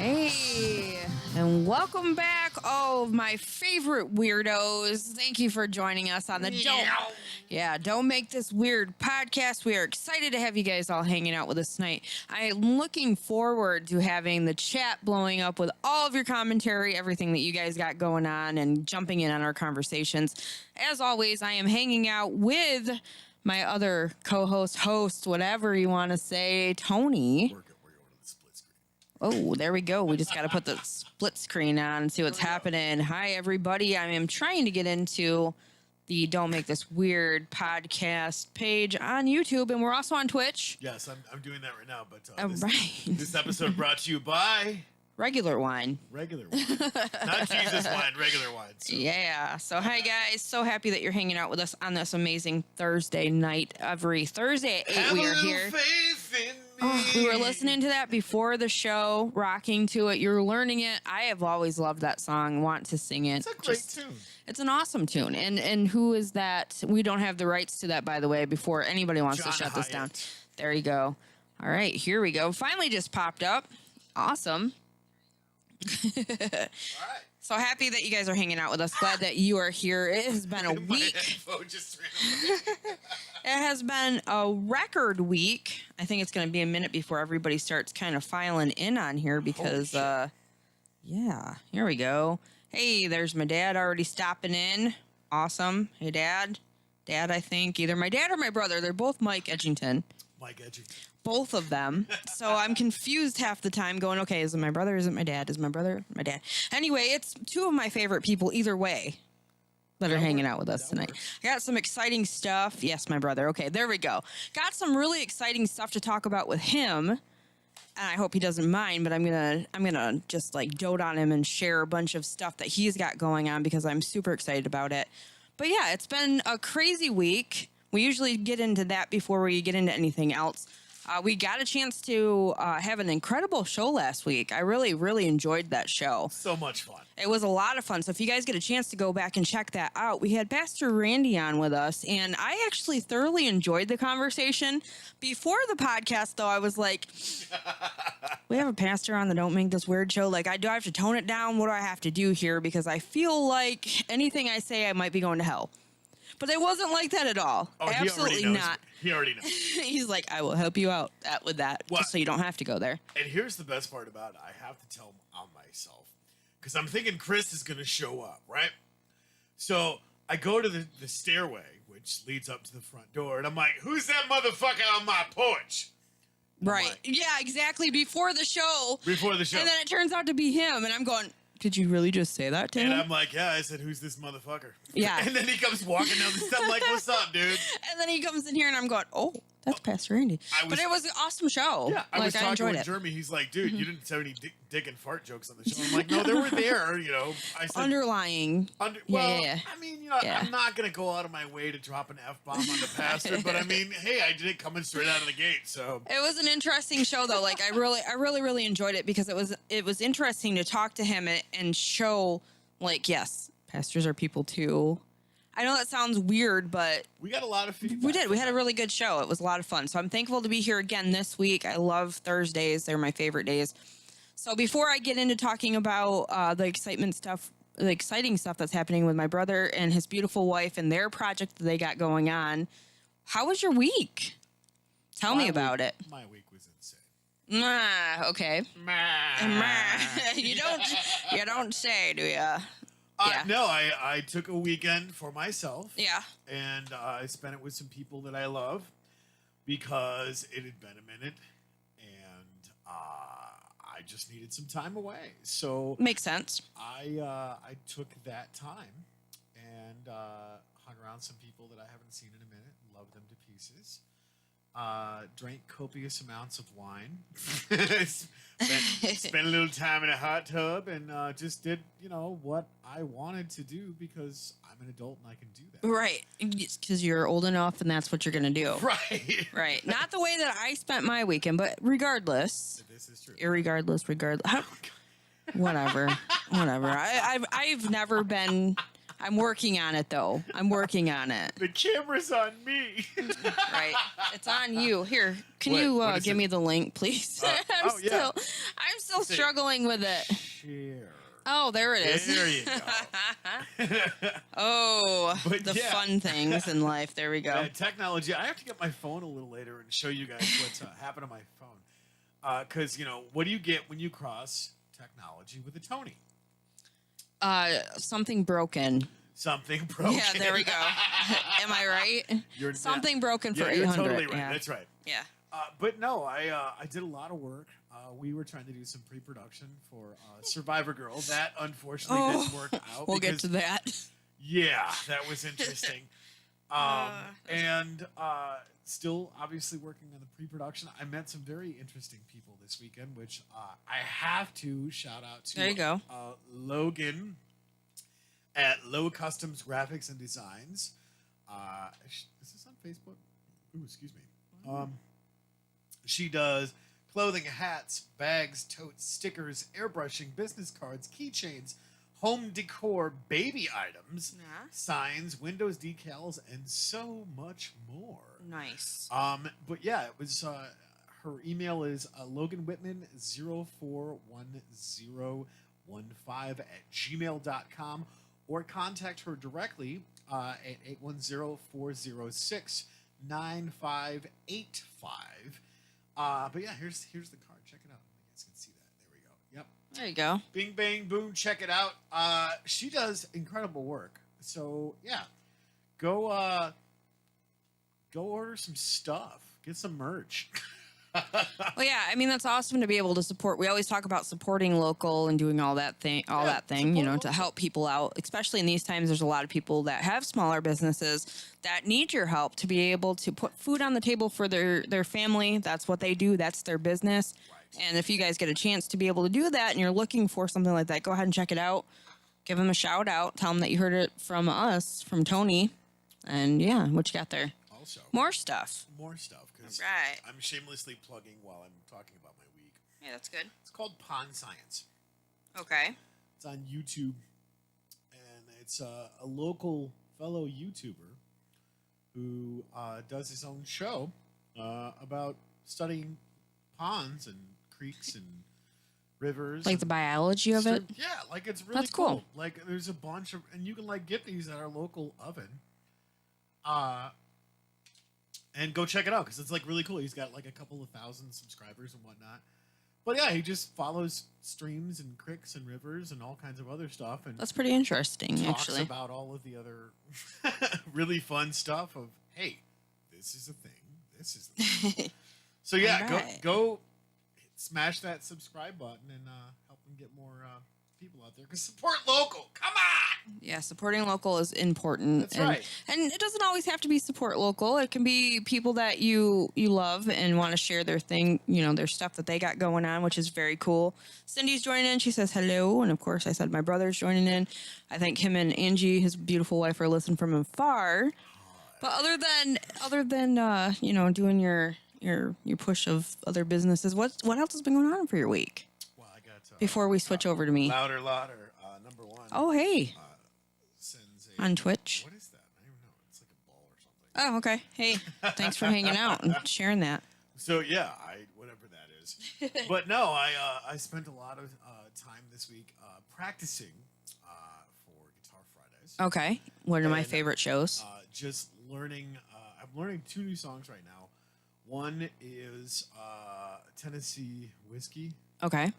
Hey, and welcome back, all of my favorite weirdos. Thank you for joining us on the Don't Make This Weird podcast. We are excited to have you guys all hanging out with us tonight. I am looking forward to having the chat blowing up with all of your commentary, everything that you guys got going on, and jumping in on our conversations. As always, I am hanging out with my other host, whatever you want to say, Tony. Oh, there we go. We just got to put the split screen on and see what's happening. Hi, everybody. I am trying to get into the Don't Make This Weird podcast page on YouTube, and we're also on Twitch. Yes, I'm doing that right now, but this episode brought to you by... Regular wine. Regular wine. Not Jesus wine, regular wine. So. Yeah. So, hi, guys. So happy that you're hanging out with us on this amazing Thursday night. Every Thursday at 8, we are here. Faith in me. Oh, we were listening to that before the show, rocking to it. You're learning it. I have always loved that song, want to sing it. It's a great tune. It's an awesome tune. And who is that? We don't have the rights to that, by the way, before anybody wants John to shut Hyatt. this down. There you go. All right, here we go. Finally just popped up. Awesome. All right. So happy that you guys are hanging out with us. Glad that you are here. It has been a week. It has been a record week. I think it's going to be a minute before everybody starts kind of filing in on here because, yeah, here we go. Hey, there's my dad already stopping in. Awesome. Hey, Dad. Dad, I think either my dad or my brother. They're both Mike Edgington. Mike Edgington. Both of them. So I'm confused half the time going, okay, is it my brother? Is it my dad? Is my brother my dad? Anyway, it's two of my favorite people either way that are hanging out with us tonight. I got some exciting stuff. Yes, my brother. Okay, there we go. Got some really exciting stuff to talk about with him. And I hope he doesn't mind, but I'm gonna just like dote on him and share a bunch of stuff that he's got going on because I'm super excited about it. But yeah, it's been a crazy week. We usually get into that before we get into anything else. We got a chance to have an incredible show last week. I really, really enjoyed that show. So much fun. It was a lot of fun. So if you guys get a chance to go back and check that out, we had Pastor Randy on with us, and I actually thoroughly enjoyed the conversation. Before the podcast, though, I was like, we have a pastor on the Don't Make This Weird show. Like, do I have to tone it down? What do I have to do here? Because I feel like anything I say, I might be going to hell. But it wasn't like that at all. Oh, absolutely not. He already knows. He's like, I will help you out with that, just so you don't have to go there. And here's the best part about it. I have to tell on myself. Because I'm thinking Chris is going to show up, right? So I go to the stairway, which leads up to the front door. And I'm like, who's that motherfucker on my porch? Right. Like, yeah, exactly. Before the show. And then it turns out to be him. And I'm going, did you really just say that to him? And I'm like, yeah, I said, who's this motherfucker? Yeah. And then he comes walking down the step. I'm like, what's up, dude? And then he comes in here and I'm going, oh, that's Pastor Randy. But it was an awesome show. Yeah, I was talking enjoyed with it. Jeremy. He's like, dude, you didn't have any dick and fart jokes on the show. I'm like, no, they were there, you know. I said, underlying. I mean, you know, I'm not going to go out of my way to drop an F-bomb on the pastor, but I mean, hey, I did it coming straight out of the gate, so. It was an interesting show, though. Like, I really enjoyed it because it was interesting to talk to him and show, like, yes, pastors are people too. I know that sounds weird, but we got a lot of feedback. We did. We had a really good show. It was a lot of fun. So I'm thankful to be here again this week. I love Thursdays. They're my favorite days. So before I get into talking about the exciting stuff that's happening with my brother and his beautiful wife and their project that they got going on, how was your week? Tell me about it. My week was insane. Okay. You don't say, do ya? Yeah. No, I took a weekend for myself. Yeah. And I spent it with some people that I love because it had been a minute and I just needed some time away. So makes sense. I took that time and hung around some people that I haven't seen in a minute, loved them to pieces. Drank copious amounts of wine, spent a little time in a hot tub, and just did, what I wanted to do because I'm an adult and I can do that. Right. Because you're old enough and that's what you're going to do. Right. Right. Not the way that I spent my weekend, but regardless. This is true. Whatever. I've never been... I'm working on it, though. I'm working on it. The camera's on me. Right. It's on you. Here, can What? you What is give it? me the link, please? Oh, yeah. I'm still See. struggling with it. Share. Oh, there it is. There you go. Oh, But the yeah. fun things in life. There we go. Technology. I have to get my phone a little later and show you guys what's happened on my phone. Because, what do you get when you cross technology with a Tony? Something broken. Something broken. Yeah, there we go. Am I right? You're Something broken for yeah, 800. You're totally right. Yeah. That's right. Yeah. But no, I did a lot of work. We were trying to do some pre-production for Survivor Girl. That unfortunately didn't work out. We'll get because- to that. Yeah, that was interesting. And still obviously working on the pre-production. I met some very interesting people this weekend, which I have to shout out to. There you go. Logan at Low Customs Graphics and Designs. Is this on Facebook? Ooh, excuse me. She does clothing, hats, bags, totes, stickers, airbrushing, business cards, keychains, home decor, baby items, Yeah. signs, windows decals, and so much more. Nice. But yeah, it was her email is Logan Whitman 041015 at gmail.com, or contact her directly at 810-406-9585. But yeah, here's the card. Check it out. You guys can see that. There we go. Yep. There you go. Bing, bang, boom. Check it out. She does incredible work. So yeah, go order some stuff. Get some merch. Well, yeah, I mean that's awesome to be able to support. We always talk about supporting local and doing all that thing, support to local. help people out. Especially in these times, there's a lot of people that have smaller businesses that need your help to be able to put food on the table for their family. That's what they do. That's their business. Right. And if you guys get a chance to be able to do that, and you're looking for something like that, go ahead and check it out. Give them a shout out. Tell them that you heard it from us, from Tony. And yeah, what you got there? Also, More stuff. because Right. I'm shamelessly plugging while I'm talking about my week. Yeah, that's good. It's called Pond Science. Okay. It's on YouTube, and it's a local fellow YouTuber who does his own show about studying ponds and creeks and rivers. Like and the biology of it. Yeah, like it's really That's cool. Like there's a bunch of, and you can like get these at our local oven. And go check it out because it's like really cool. He's got like a couple of thousand subscribers and whatnot. But yeah, he just follows streams and creeks and rivers and all kinds of other stuff, and That's pretty interesting, talks actually. about all of the other really fun stuff of, hey, this is a thing. This is a thing. So yeah, Alright. go smash that subscribe button and help them get more people out there. Because support local. Come on. Yeah, supporting local is important. That's and, right. And it doesn't always have to be support local. It can be people that you love and want to share their thing, their stuff that they got going on, which is very cool. Cindy's joining in. She says hello. And of course, I said my brother's joining in. I think him and Angie, his beautiful wife, are listening from afar. But other than doing your push of other businesses, what else has been going on for your week? Well, I got Before we switch over to me. Louder, number one. Oh, hey. Sends a, On Twitch. What is that? I don't even know. It's like a ball or something. Oh, okay. Hey, thanks for hanging out and sharing that. So yeah, whatever that is. But no, I spent a lot of time this week practicing for Guitar Fridays. Okay. One of my And, favorite shows. Just learning. I'm learning 2 new songs right now. One is Tennessee Whiskey, Okay. and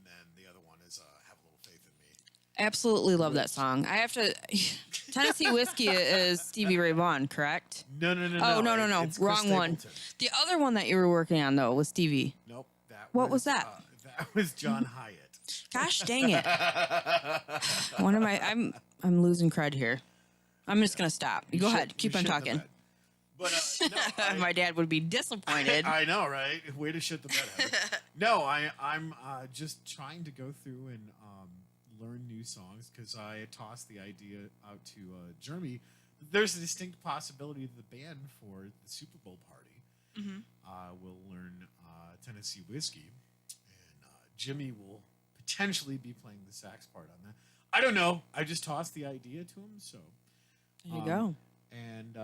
then the other one is Have a Little Faith in Me. Absolutely love that song. I have to. Tennessee Whiskey is Stevie Ray Vaughan, correct? No. Oh, no. It's Chris Wrong one. Stapleton. The other one that you were working on, though, was Stevie. Nope. That What was that? That was John Hyatt. Gosh dang it. I'm losing cred here. I'm just going to stop. You go shit- ahead. Keep you on shit the talking. bed. But My dad would be disappointed. I know, right? Way to shit the bed. Heather. No, I'm just trying to go through and learn new songs because I tossed the idea out to Jeremy. There's a distinct possibility that the band for the Super Bowl party will learn Tennessee Whiskey, and Jimmy will potentially be playing the sax part on that. I don't know. I just tossed the idea to him. So There you go. And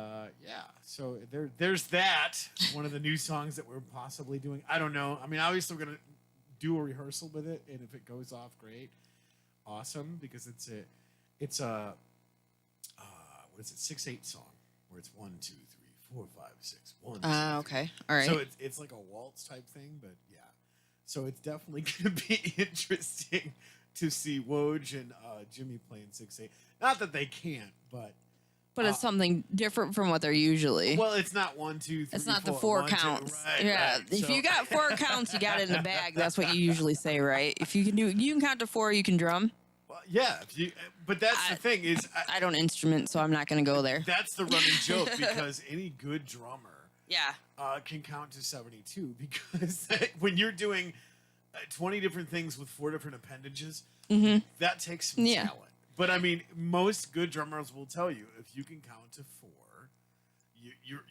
yeah, so there's that. One of the new songs that we're possibly doing. I don't know. I mean, obviously we're gonna do a rehearsal with it, and if it goes off, great, awesome. Because it's a what is it, 6/8 song where it's 1, 2, 3, 4, 5, 6, 1, 2, 3. Okay, all right. So it's like a waltz type thing, but yeah. So it's definitely gonna be interesting to see Woj and Jimmy playing 6/8. Not that they can't, but it's something different from what they're usually. well, it's not 1, 2, 3. It's not the 4, four 1, 2, counts. right, Yeah, right. if So- you got 4 counts, you got it in the bag. That's what you usually say, right? If you can count to 4, you can drum. well, yeah, but that's the thing is, I don't instrument, so I'm not going to go there. that's the running joke because any good drummer Yeah, can count to 72 because when you're doing 20 different things with 4 different appendages, that takes some Yeah. talent. But I mean, most good drummers will tell you if you can count to 4,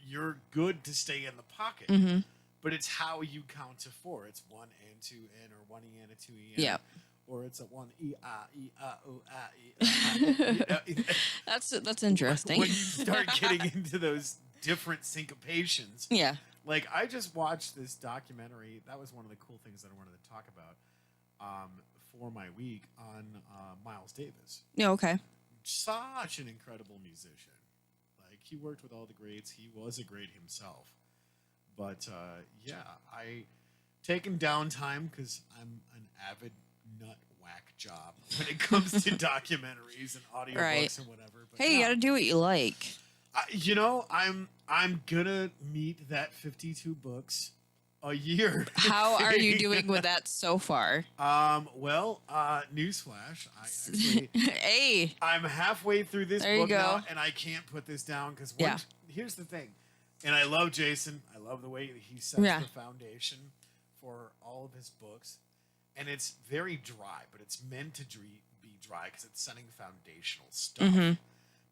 you're good to stay in the pocket. But it's how you count to 4. It's 1 and 2 in, or 1 e and a 2 e in. Yep. Or it's a 1 e o e. that's interesting. When you start getting into those different syncopations, Yeah. like I just watched this documentary. That was one of the cool things that I wanted to talk about for my week on Miles Davis. Yeah. Okay. Such an incredible musician. Like he worked with all the greats. He was a great himself. But yeah, I taken downtime because I'm an avid nut whack job when it comes to documentaries and audiobooks Right. and whatever. But Hey, you no. got to do what you like. You know, I'm gonna meet that 52 books a year. How are you thing. doing with that so far? Well, newsflash. I actually, Hey. I'm halfway through this There you book now, go. and I can't put this down because Yeah. here's the thing, and I love Jason. I love the way that he sets Yeah. the foundation for all of his books, and it's very dry, but it's meant to be dry because it's setting foundational stuff. Mm-hmm.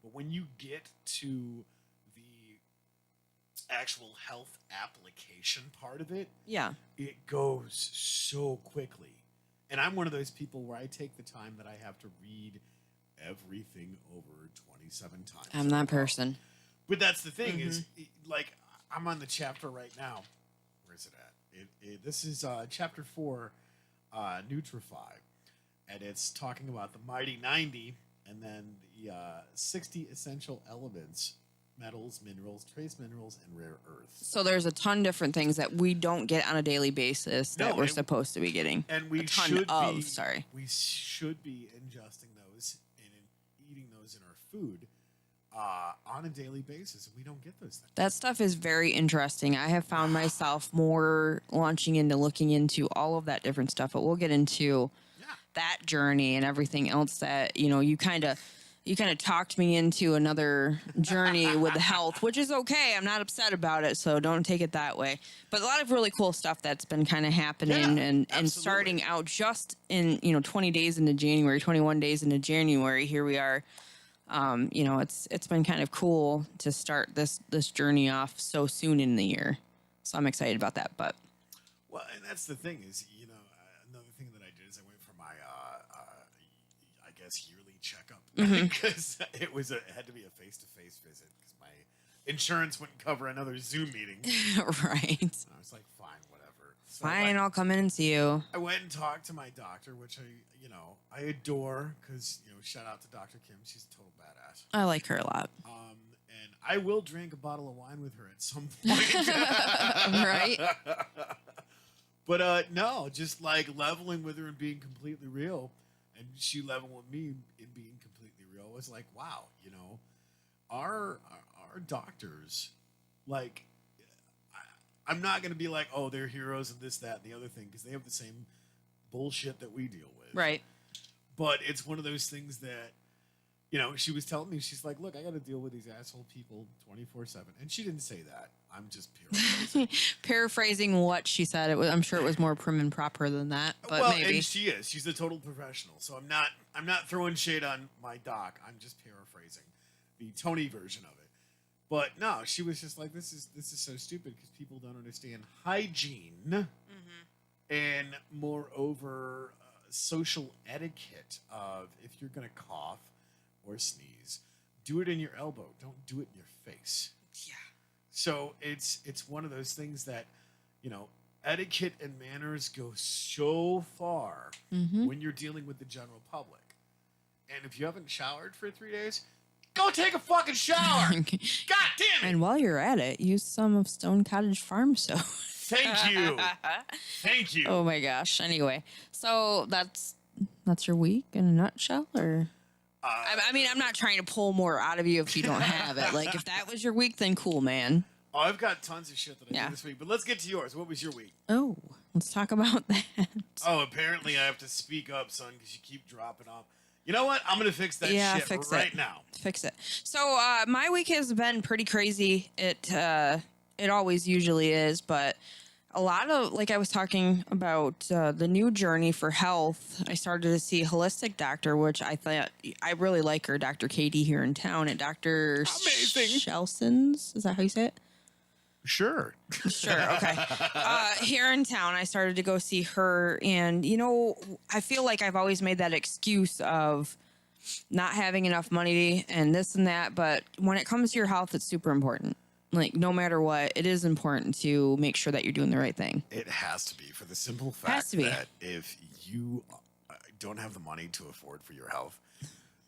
But when you get to the actual health application part of it, Yeah. it goes so quickly. And I'm one of those people where I take the time that I have to read everything over 27 times. I'm that person. But that's the thing is, Mm-hmm. like, I'm on the chapter right now. Where is it at? This is chapter 4, Nutrify. And it's talking about the Mighty 90 and then the 60 essential elements, metals, minerals, trace minerals, and rare earths. So there's a ton of different things that we don't get on a daily basis that No, we're and- supposed to be getting. And we a ton should of, be sorry. we should be ingesting those and eating those in our food on a daily basis, and we don't get those things. That stuff is very interesting. I have found myself more launching into looking into all of that different stuff, but we'll get into Yeah. that journey and everything else that, you kind of talked me into another journey with the health, which is okay. I'm not upset about it, so don't take it that way. But a lot of really cool stuff that's been kind of happening Yeah, and absolutely. starting out just in, 20 days into January, 21 days into January, here we are. It's been kind of cool to start this journey off so soon in the year. So I'm excited about that, but Well, and that's the thing is, another thing that I did is I went for my, I guess, yearly checkup because it had to be a face-to-face visit because my insurance wouldn't cover another Zoom meeting. right. And I was like, fine, whatever. So Fine, I'll come in and see you. I went and talked to my doctor, which I adore because, shout out to Dr. Kim. She's a total badass. I like her a lot. And I will drink a bottle of wine with her at some point. Right? But no, just like leveling with her and being completely real. And she leveled with me in being completely real. It was like, wow, our doctors, like, I'm not going to be like, oh, they're heroes and this, that, and the other thing, because they have the same bullshit that we deal with. Right. But it's one of those things that, she was telling me, she's like, look, I got to deal with these asshole people 24/7. And she didn't say that. I'm just paraphrasing. Paraphrasing what she said, I'm sure it was more prim and proper than that, but well, maybe. and she is. She's a total professional. So I'm not throwing shade on my doc. I'm just paraphrasing the Tony version of it. But no, she was just like, this is so stupid because people don't understand hygiene. And moreover, social etiquette of if you're going to cough or sneeze, do it in your elbow. Don't do it in your face. Yeah. So it's one of those things that, etiquette and manners go so far when you're dealing with the general public. And if you haven't showered for 3 days, go take a fucking shower. God damn it. And while you're at it, use some of Stone Cottage Farm soap. Thank you. Thank you. Oh my gosh. Anyway, so that's your week in a nutshell, or I mean, I'm not trying to pull more out of you if you don't have it. Like, if that was your week, then cool, man. Oh, I've got tons of shit that I did this week, but let's get to yours. What was your week? Oh, let's talk about that. Oh, apparently I have to speak up, son, because you keep dropping off. You know what? I'm going to fix that shit right now. Fix it. So my week has been pretty crazy. It always usually is, but a lot of, like I was talking about the new journey for health, I started to see a holistic doctor, which I thought, I really like her, Dr. Katie here in town at Dr. Amazing. Shelson's. Is that how you say it? Sure. Sure. Okay. Here in town, I started to go see her. And, I feel like I've always made that excuse of not having enough money and this and that. But when it comes to your health, it's super important. Like, no matter what, it is important to make sure that you're doing the right thing. It has to be, for the simple fact that if you don't have the money to afford for your health,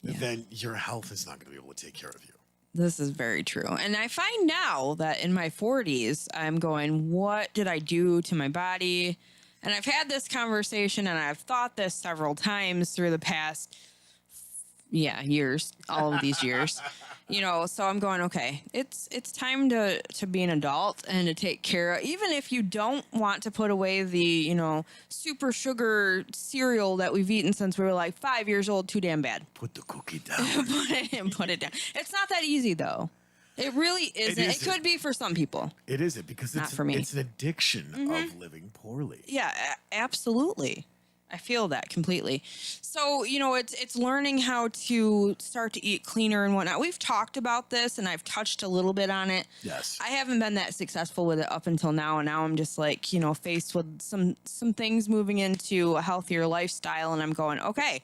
then your health is not going to be able to take care of you. This is very true. And I find now that in my 40s, I'm going, what did I do to my body? And I've had this conversation and I've thought this several times through the past, years, all of these years. So I'm going, okay, it's time to be an adult and to take care of, even if you don't want to put away the, super sugar cereal that we've eaten since we were like 5 years old, too damn bad. Put the cookie down. Put it down. It's not that easy though. It really isn't. It could be for some people. It isn't, because not for me. It's an addiction of living poorly. Yeah, absolutely. I feel that completely. So, it's learning how to start to eat cleaner and whatnot. We've talked about this and I've touched a little bit on it. Yes. I haven't been that successful with it up until now. And now I'm just like, faced with some things moving into a healthier lifestyle. And I'm going, okay,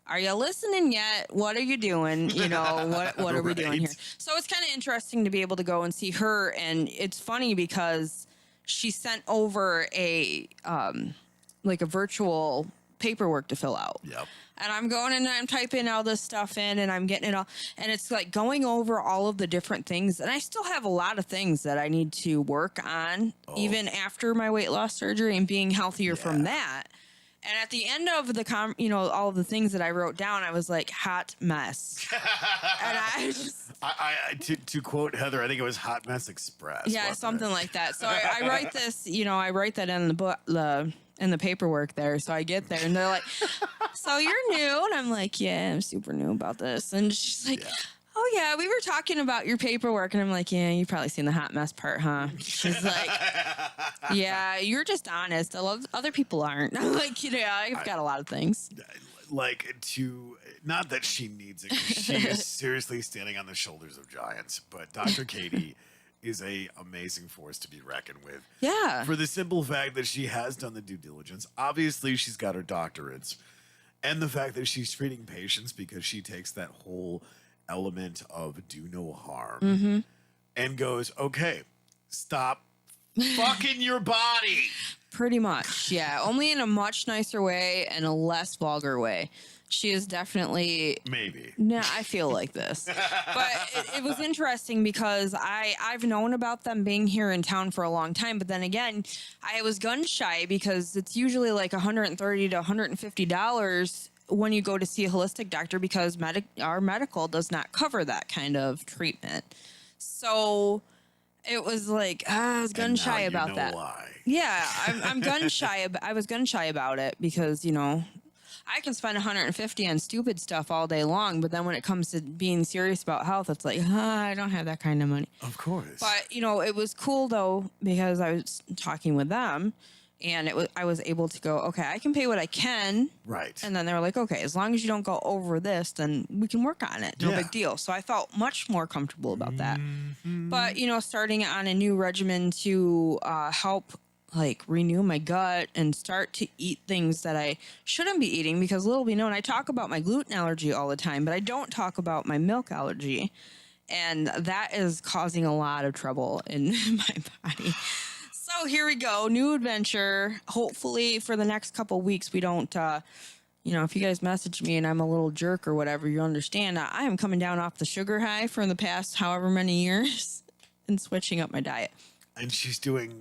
are you listening yet? What are you doing? What are we doing here? So it's kind of interesting to be able to go and see her. And it's funny because she sent over a virtual paperwork to fill out. Yep. And I'm going and I'm typing all this stuff in and I'm getting it all. And it's like going over all of the different things. And I still have a lot of things that I need to work on, even after my weight loss surgery and being healthier from that. And at the end of the, all of the things that I wrote down, I was like, hot mess. And I just... to quote Heather, I think it was Hot Mess Express. Yeah, something like that. So I write this, I write that in the book, in the paperwork there. So I get there and they're like, so you're new? And I'm like, yeah, I'm super new about this. And she's like, oh yeah, we were talking about your paperwork. And I'm like, yeah, you've probably seen the hot mess part, huh? She's like, yeah, you're just honest. Other people aren't. I'm like, I've got a lot of things. Not that she needs it, 'cause she is seriously standing on the shoulders of giants, but Dr. Katie is a amazing force to be reckoned with. Yeah. For the simple fact that she has done the due diligence. Obviously, she's got her doctorates. And the fact that she's treating patients because she takes that whole element of do no harm and goes, okay, stop fucking your body. Pretty much, yeah. Only in a much nicer way and a less vulgar way. She is definitely... Maybe. No, I feel like this. But it was interesting because I've known about them being here in town for a long time. But then again, I was gun shy because it's usually like $130 to $150 when you go to see a holistic doctor because our medical does not cover that kind of treatment. So it was like, I was gun shy about that. Why. Yeah, I'm gun shy. I was gun shy about it because, I can spend $150 on stupid stuff all day long, but then when it comes to being serious about health, it's like, I don't have that kind of money. Of course. But, it was cool, though, because I was talking with them, and I was able to go, okay, I can pay what I can. Right. And then they were like, okay, as long as you don't go over this, then we can work on it. No Yeah. big deal. So I felt much more comfortable about that. But, starting on a new regimen to help like renew my gut and start to eat things that I shouldn't be eating, because little be known, I talk about my gluten allergy all the time, but I don't talk about my milk allergy. And that is causing a lot of trouble in my body. So here we go. New adventure. Hopefully for the next couple weeks, we don't, if you guys message me and I'm a little jerk or whatever, you understand. I am coming down off the sugar high from the past however many years and switching up my diet. And she's doing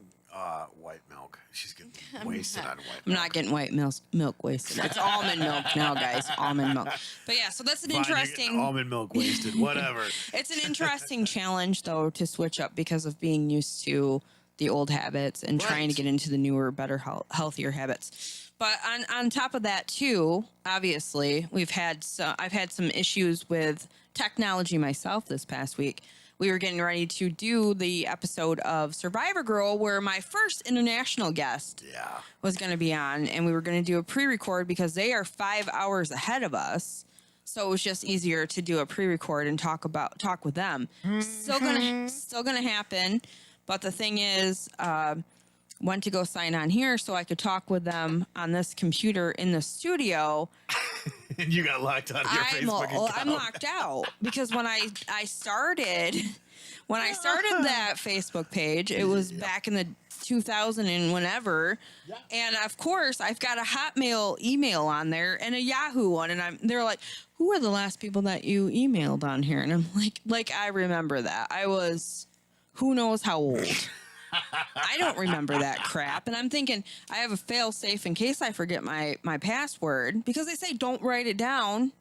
white milk. She's getting wasted on white milk. I'm not getting white milk wasted. It's almond milk now, guys. Almond milk. But yeah, so that's an Fine, you're getting interesting almond milk wasted. Whatever. It's an interesting challenge, though, to switch up because of being used to the old habits and trying to get into the newer, better, healthier habits. But on top of that, too, obviously, I've had some issues with technology myself this past week. We were getting ready to do the episode of Survivor Girl where my first international guest was going to be on, and we were going to do a pre-record because they are 5 hours ahead of us. So it was just easier to do a pre-record and talk with them. Still gonna happen, but the thing is, went to go sign on here so I could talk with them on this computer in the studio. And you got locked out of your Facebook account. I'm locked out because when I started that Facebook page, it was back in the 2000 and whenever, and of course I've got a Hotmail email on there and a Yahoo one, and they're like, who are the last people that you emailed on here? And I'm like I remember that. I was who knows how old. I don't remember that crap. And I'm thinking I have a fail safe in case I forget my password, because they say don't write it down.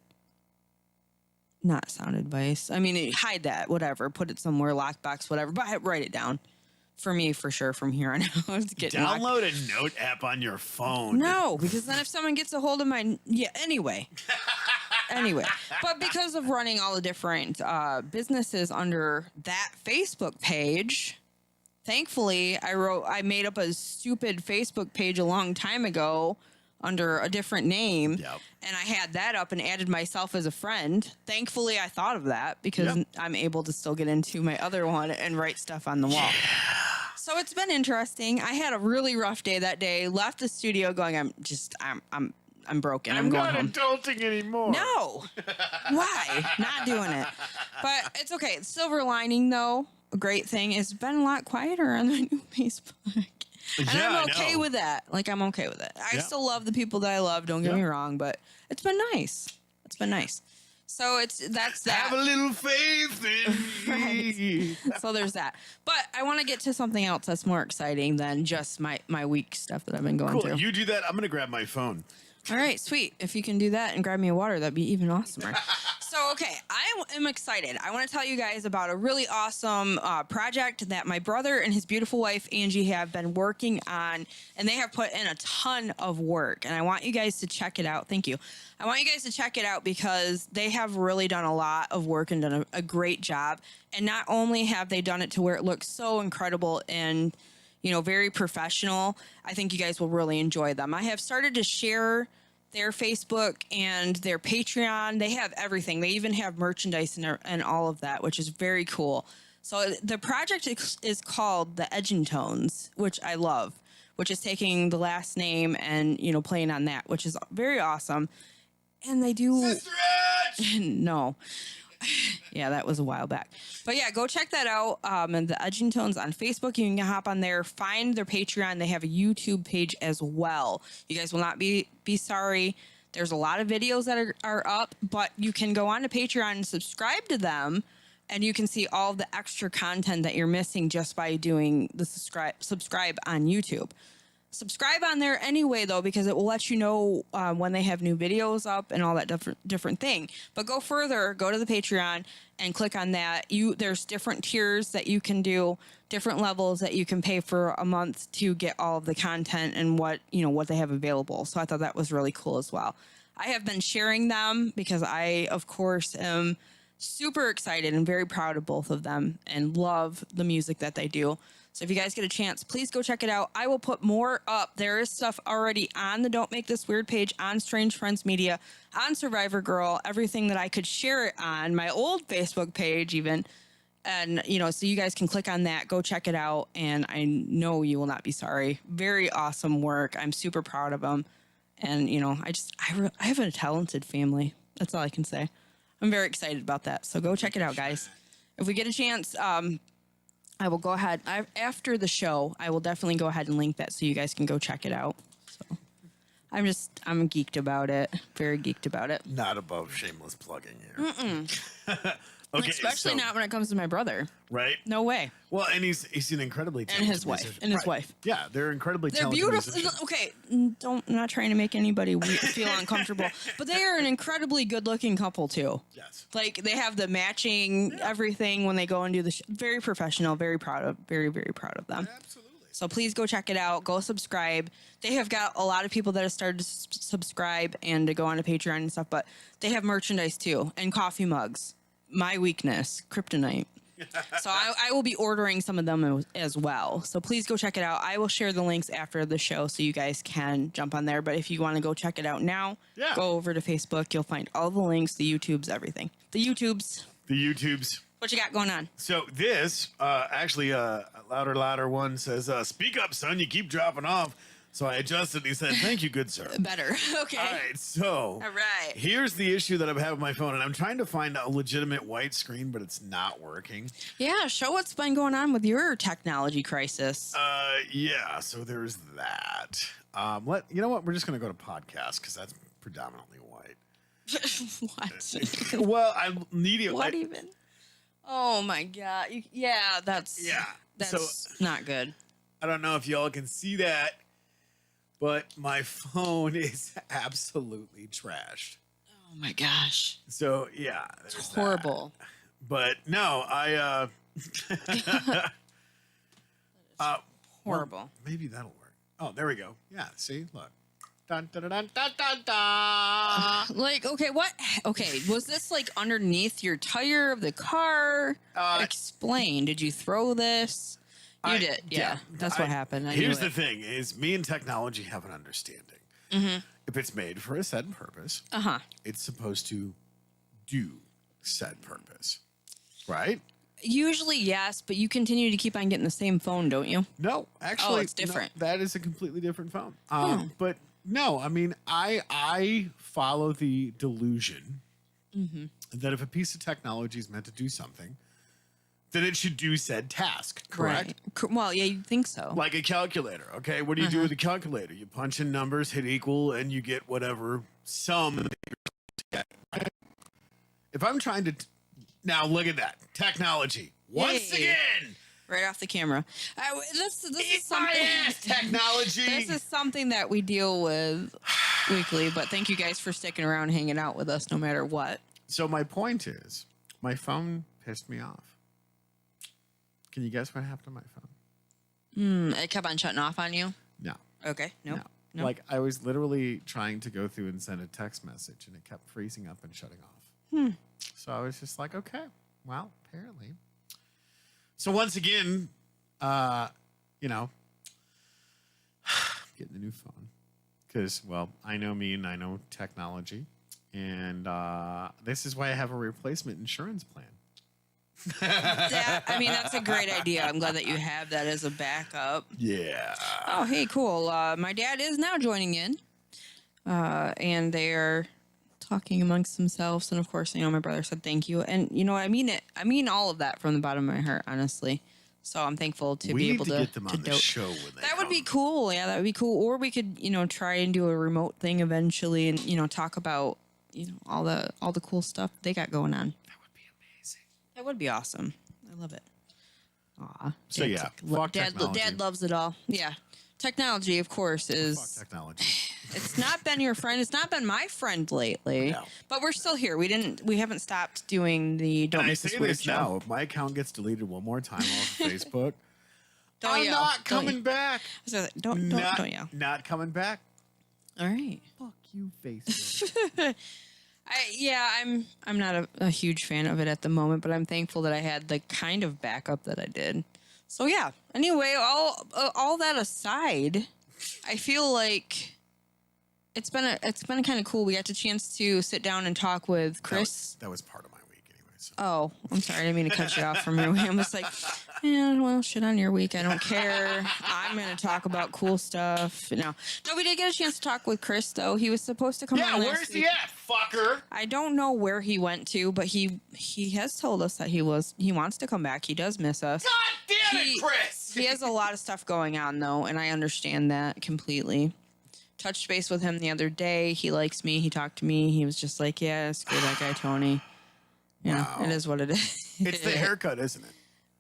Not sound advice. I mean, hide that, whatever. Put it somewhere, lockbox, whatever. But write it down. For me, for sure, from here on out. Download a note app on your phone. No, because then if someone gets a hold of my... Yeah, anyway. But because of running all the different businesses under that Facebook page... Thankfully, I made up a stupid Facebook page a long time ago under a different name, and I had that up and added myself as a friend. Thankfully, I thought of that because I'm able to still get into my other one and write stuff on the wall. So it's been interesting. I had a really rough day that day. Left the studio going, I'm broken. I'm going not home. Adulting anymore. No. Why? Not doing it. But it's okay. Silver lining, though. A great thing is been a lot quieter on the new Facebook. And I'm okay with that. I'm okay with it. I still love the people that I love. Don't get me wrong, but it's been nice. It's been nice. So that's that. Have a little faith in me. So there's that. But I want to get to something else that's more exciting than just my week stuff that I've been going through. You do that. I'm going to grab my phone. All right, sweet. If you can do that and grab me a water, that'd be even awesomer. So, okay, I am excited. I want to tell you guys about a really awesome project that my brother and his beautiful wife, Angie, have been working on, and they have put in a ton of work, and I want you guys to check it out. Thank you. I want you guys to check it out because they have really done a lot of work and done a great job, and not only have they done it to where it looks so incredible and very professional. I think you guys will really enjoy them. I have started to share their Facebook and their Patreon. They have everything. They even have merchandise and all of that, which is very cool. So the project is called the Edgintones, which I love, which is taking the last name and, playing on that, which is very awesome. And they do... Sister Edge! No. Yeah, that was a while back. But yeah, go check that out. And the Edgintones on Facebook, you can hop on there, find their Patreon. They have a YouTube page as well. You guys will not be sorry. There's a lot of videos that are up, but you can go on to Patreon and subscribe to them, and you can see all the extra content that you're missing just by doing the subscribe on YouTube. Subscribe on there anyway, though, because it will let you know when they have new videos up and all that different thing. But go further, go to the Patreon and click on that. There's different tiers that you can do, different levels that you can pay for a month to get all of the content and what they have available. So I thought that was really cool as well. I have been sharing them because I, of course, am super excited and very proud of both of them and love the music that they do. So if you guys get a chance, please go check it out. I will put more up. There is stuff already on the Don't Make This Weird page, on Strange Friends Media, on Survivor Girl, everything that I could share it on, my old Facebook page even. And, so you guys can click on that, go check it out. And I know you will not be sorry. Very awesome work. I'm super proud of them. And, I have a talented family. That's all I can say. I'm very excited about that. So go check it out, guys. If we get a chance, I will go ahead. After the show, I will definitely go ahead and link that so you guys can go check it out. So I'm geeked about it. Very geeked about it. Not above shameless plugging here. Okay, Especially not when it comes to my brother. Right? No way. Well, and he's an incredibly talented And his wife. musician. And his wife. Yeah, they're incredibly They're talented beautiful. musicians. Okay, I'm not trying to make anybody feel uncomfortable, but they are an incredibly good-looking couple too. Yes. Like they have the matching everything when they go and do the very professional. Very proud of. Very proud of them. Absolutely. So please go check it out. Go subscribe. They have got a lot of people that have started to subscribe and to go on to Patreon and stuff, but they have merchandise too and coffee mugs. My weakness, kryptonite. So I will be ordering some of them as well. So please go check it out. I will share the links after the show so you guys can jump on there. But if you want to go check it out now, go over to Facebook. You'll find all the links, the YouTubes, everything. The YouTubes. What you got going on? So this, actually, a louder one says, speak up, son. You keep dropping off. So I adjusted. He said, thank you, good sir. Better. Okay. All right. So All right. here's the issue that I'm having with my phone. And I'm trying to find a legitimate white screen, but it's not working. Yeah. Show what's been going on with your technology crisis. Yeah. So there's that. You know what? We're just going to go to podcast because that's predominantly white. What? Well, I need it. What even? Oh my God. Yeah. That's not good. I don't know if y'all can see that, but my phone is absolutely trashed. Oh my gosh. So yeah, It's horrible. that. But no, I Horrible. well, maybe that'll work. Oh, there we go. Yeah, see, look. Dun, dun, dun, dun, dun, dun. Like, okay, what? Okay, was this like underneath your tire of the car? Explain. Did you throw this? You did. Yeah, that's what happened. Here's the thing: is me and technology have an understanding. Mm-hmm. If it's made for a said purpose, it's supposed to do said purpose, right? Usually, yes, but you continue to keep on getting the same phone, don't you? No, actually, it's different. No, that is a completely different phone. But no, I mean, I follow the delusion that if a piece of technology is meant to do something, then it should do said task. Correct? Right. Well, yeah, you'd think so. Like a calculator. Okay, what do you do with a calculator? You punch in numbers, hit equal, and you get whatever sum that you're supposed to get. Right? If I'm trying to now look at that technology once again. Right off the camera. This is something. Technology. This is something that we deal with weekly. But thank you guys for sticking around, hanging out with us, no matter what. So my point is, my phone pissed me off. Can you guess what happened to my phone? It kept on shutting off on you. No. Okay. Nope. No. Like I was literally trying to go through and send a text message, and it kept freezing up and shutting off. So I was just like, okay, well, apparently. So once again, getting a new phone because, well, I know me and I know technology, and this is why I have a replacement insurance plan. That's a great idea. I'm glad that you have that as a backup. Yeah. Oh, hey, cool. My dad is now joining in, and they're talking amongst themselves. And of course, my brother said thank you, and I mean it. I mean all of that from the bottom of my heart, honestly. So I'm thankful to be able to get them on the show when they That would be cool. Yeah, that would be cool. Or we could, try and do a remote thing eventually, and talk about all the cool stuff they got going on. That would be awesome. I love it. Aw. So yeah, fuck technology. Dad loves it all. Yeah. Technology, of course, is... Fuck technology. It's not been your friend. It's not been my friend lately. No. But we're still here. We haven't stopped doing the Don't Make This Weird show. Now. If my account gets deleted one more time off of Facebook, I'm not coming back. Don't yell. Not coming back. All right. Fuck you, Facebook. I'm not a huge fan of it at the moment, but I'm thankful that I had the kind of backup that I did. So yeah. Anyway, all that aside, I feel like it's been kind of cool. We got the chance to sit down and talk with Chris. That was part of my week, anyways. So. Oh, I'm sorry. I didn't mean to cut you off from your way. I'm just like, yeah, well, shit on your week. I don't care. I'm going to talk about cool stuff. No, we did get a chance to talk with Chris, though. He was supposed to come Yeah, on where's last he week. at, fucker? I don't know where he went to, but he has told us that he wants to come back. He does miss us. God damn it, Chris! He has a lot of stuff going on, though, and I understand that completely. Touched base with him the other day. He likes me. He talked to me. He was just like, yeah, screw that guy, Tony. Yeah, Wow. it is what it is. It's the haircut, isn't it?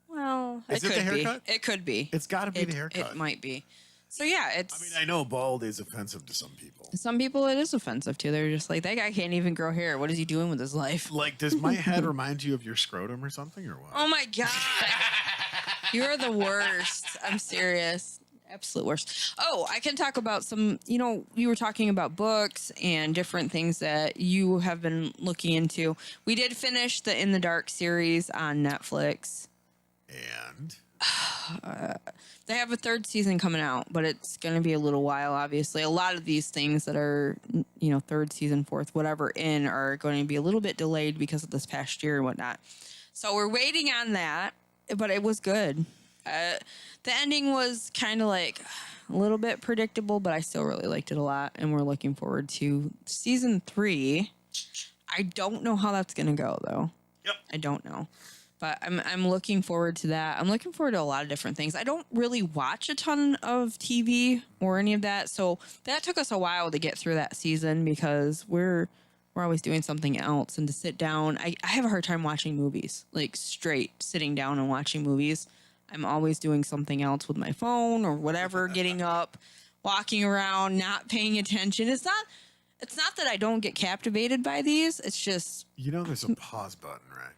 Well, Is it the could haircut? be. It could be. It's got to be the haircut. It might be. So yeah, it's. I mean, I know bald is offensive to some people. Some people it is offensive to. They're just like, that guy can't even grow hair. What is he doing with his life? Like, does my head remind you of your scrotum or something, or what? Oh my god, you're the worst. I'm serious. Absolute worst. Oh, I can talk about some, you were talking about books and different things that you have been looking into. We did finish the In the Dark series on Netflix. And They have a third season coming out, but it's going to be a little while, obviously. A lot of these things that are, third season, fourth, whatever in are going to be a little bit delayed because of this past year and whatnot. So we're waiting on that, but it was good. The ending was kind of like a little bit predictable, but I still really liked it a lot. And we're looking forward to season 3. I don't know how that's going to go, though. Yep. I don't know. But I'm looking forward to that. I'm looking forward to a lot of different things. I don't really watch a ton of TV or any of that. So that took us a while to get through that season because we're always doing something else. And to sit down, I have a hard time watching movies, like straight sitting down and watching movies. I'm always doing something else with my phone or whatever, getting up, walking around, not paying attention. It's not that I don't get captivated by these. It's just there's a pause button, right?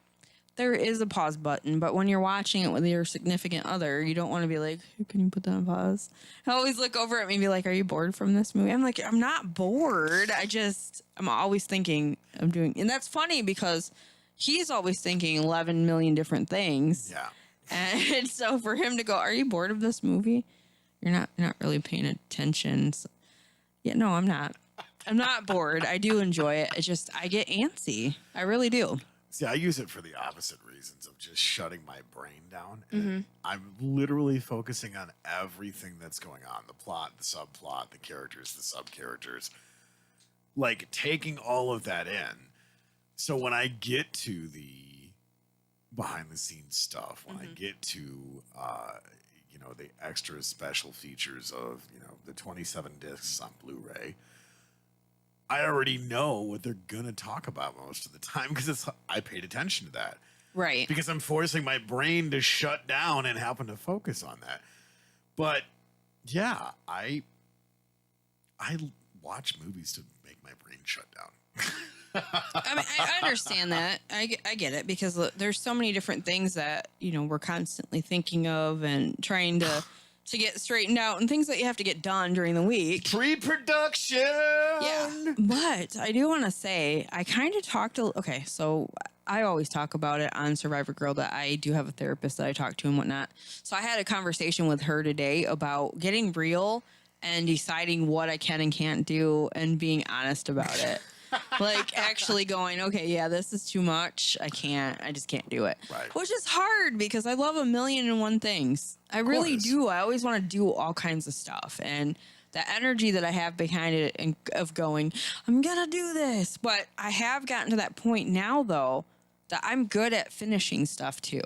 there is a pause button, but when you're watching it with your significant other, you don't want to be like, can you put that on pause? I always look over at me and be like, are you bored from this movie? I'm like, I'm not bored. I'm always thinking I'm doing, and that's funny because he's always thinking 11 million different things. Yeah. And so for him to go, are you bored of this movie? You're not really paying attention. So, yeah, no, I'm not. I'm not bored. I do enjoy it. It's just, I get antsy. I really do. See, I use it for the opposite reasons of just shutting my brain down. And I'm literally focusing on everything that's going on. The plot, the subplot, the characters, the sub-characters. Like, taking all of that in. So when I get to the behind-the-scenes stuff, when I get to, the extra special features of, the 27 discs on Blu-ray, I already know what they're going to talk about most of the time because I paid attention to that. Right. Because I'm forcing my brain to shut down and happen to focus on that. But yeah, I watch movies to make my brain shut down. I mean, I understand that. I get it because look, there's so many different things that, we're constantly thinking of and trying to get straightened out and things that you have to get done during the week. Pre-production. Yeah. But I do want to say, I kind of talked to, okay, so I always talk about it on Survivor Girl that I do have a therapist that I talk to and whatnot. So I had a conversation with her today about getting real and deciding what I can and can't do and being honest about it. Like actually going, okay, yeah, this is too much. I just can't do it. Right. Which is hard because I love 1,000,001 things. I really do. I always want to do all kinds of stuff. And the energy that I have behind it and of going, I'm going to do this. But I have gotten to that point now, though, that I'm good at finishing stuff, too.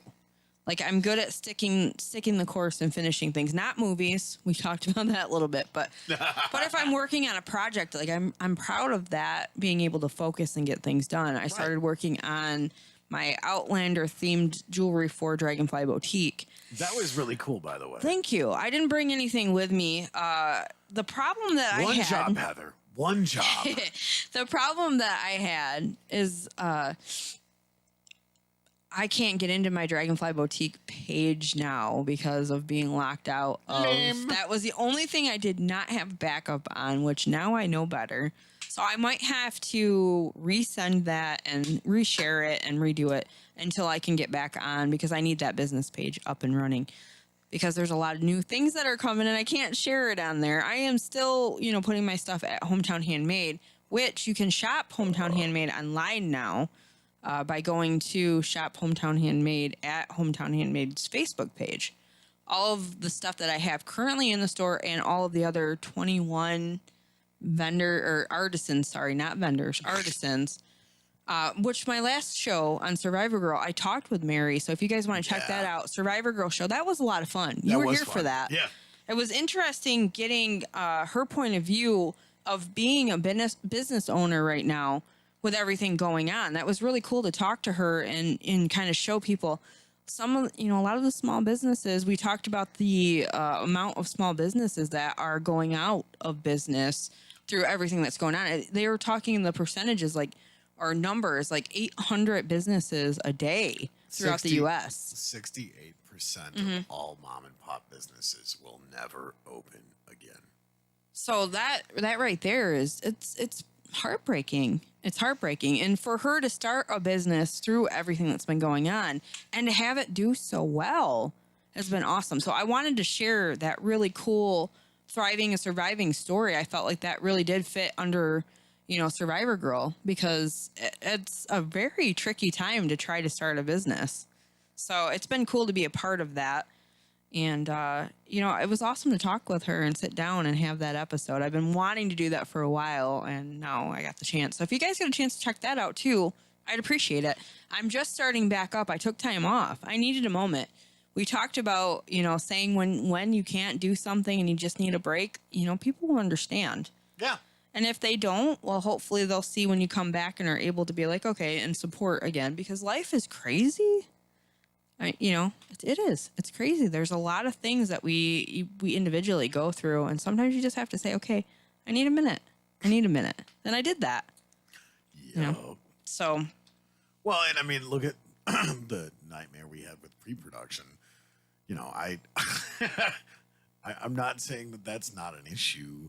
Like, I'm good at sticking the course and finishing things. Not movies. We talked about that a little bit. But if I'm working on a project, like, I'm proud of that, being able to focus and get things done. I started working on my Outlander-themed jewelry for Dragonfly Boutique. That was really cool, by the way. Thank you. I didn't bring anything with me. The problem that I had... One job, Heather. One job. The problem that I had is... I can't get into my Dragonfly Boutique page now because of being locked out of... Lame. That was the only thing I did not have backup on, which now I know better. So I might have to resend that and reshare it and redo it until I can get back on because I need that business page up and running because there's a lot of new things that are coming and I can't share it on there. I am still, putting my stuff at Hometown Handmade, which you can shop Hometown Handmade online now. by going to Shop Hometown Handmade at Hometown Handmade's Facebook page. All of the stuff that I have currently in the store and all of the other 21 artisans, which my last show on Survivor Girl, I talked with Mary. So if you guys want to check that out, Survivor Girl show, that was a lot of fun. You were here for that. Yeah. It was interesting getting her point of view of being a business owner right now with everything going on. That was really cool to talk to her and kind of show people some of, a lot of the small businesses. We talked about the amount of small businesses that are going out of business through everything that's going on. They were talking the percentages or numbers, like 800 businesses a day throughout the U.S. 68% of all mom and pop businesses will never open again. So that right there it's heartbreaking. It's heartbreaking. And for her to start a business through everything that's been going on and to have it do so well has been awesome. So I wanted to share that really cool thriving and surviving story. I felt like that really did fit under, Survivor Girl, because it's a very tricky time to try to start a business. So it's been cool to be a part of that. And, it was awesome to talk with her and sit down and have that episode. I've been wanting to do that for a while, and now I got the chance. So if you guys get a chance to check that out too, I'd appreciate it. I'm just starting back up. I took time off. I needed a moment. We talked about, saying when you can't do something and you just need a break, people will understand. Yeah. And if they don't, well, hopefully they'll see when you come back and are able to be like, okay, and support again, because life is crazy. It is. It's crazy. There's a lot of things that we individually go through, and sometimes you just have to say, okay, I need a minute. And I did that. Yeah. So. Well, and I mean, look at the nightmare we had with pre-production. I'm not saying that that's not an issue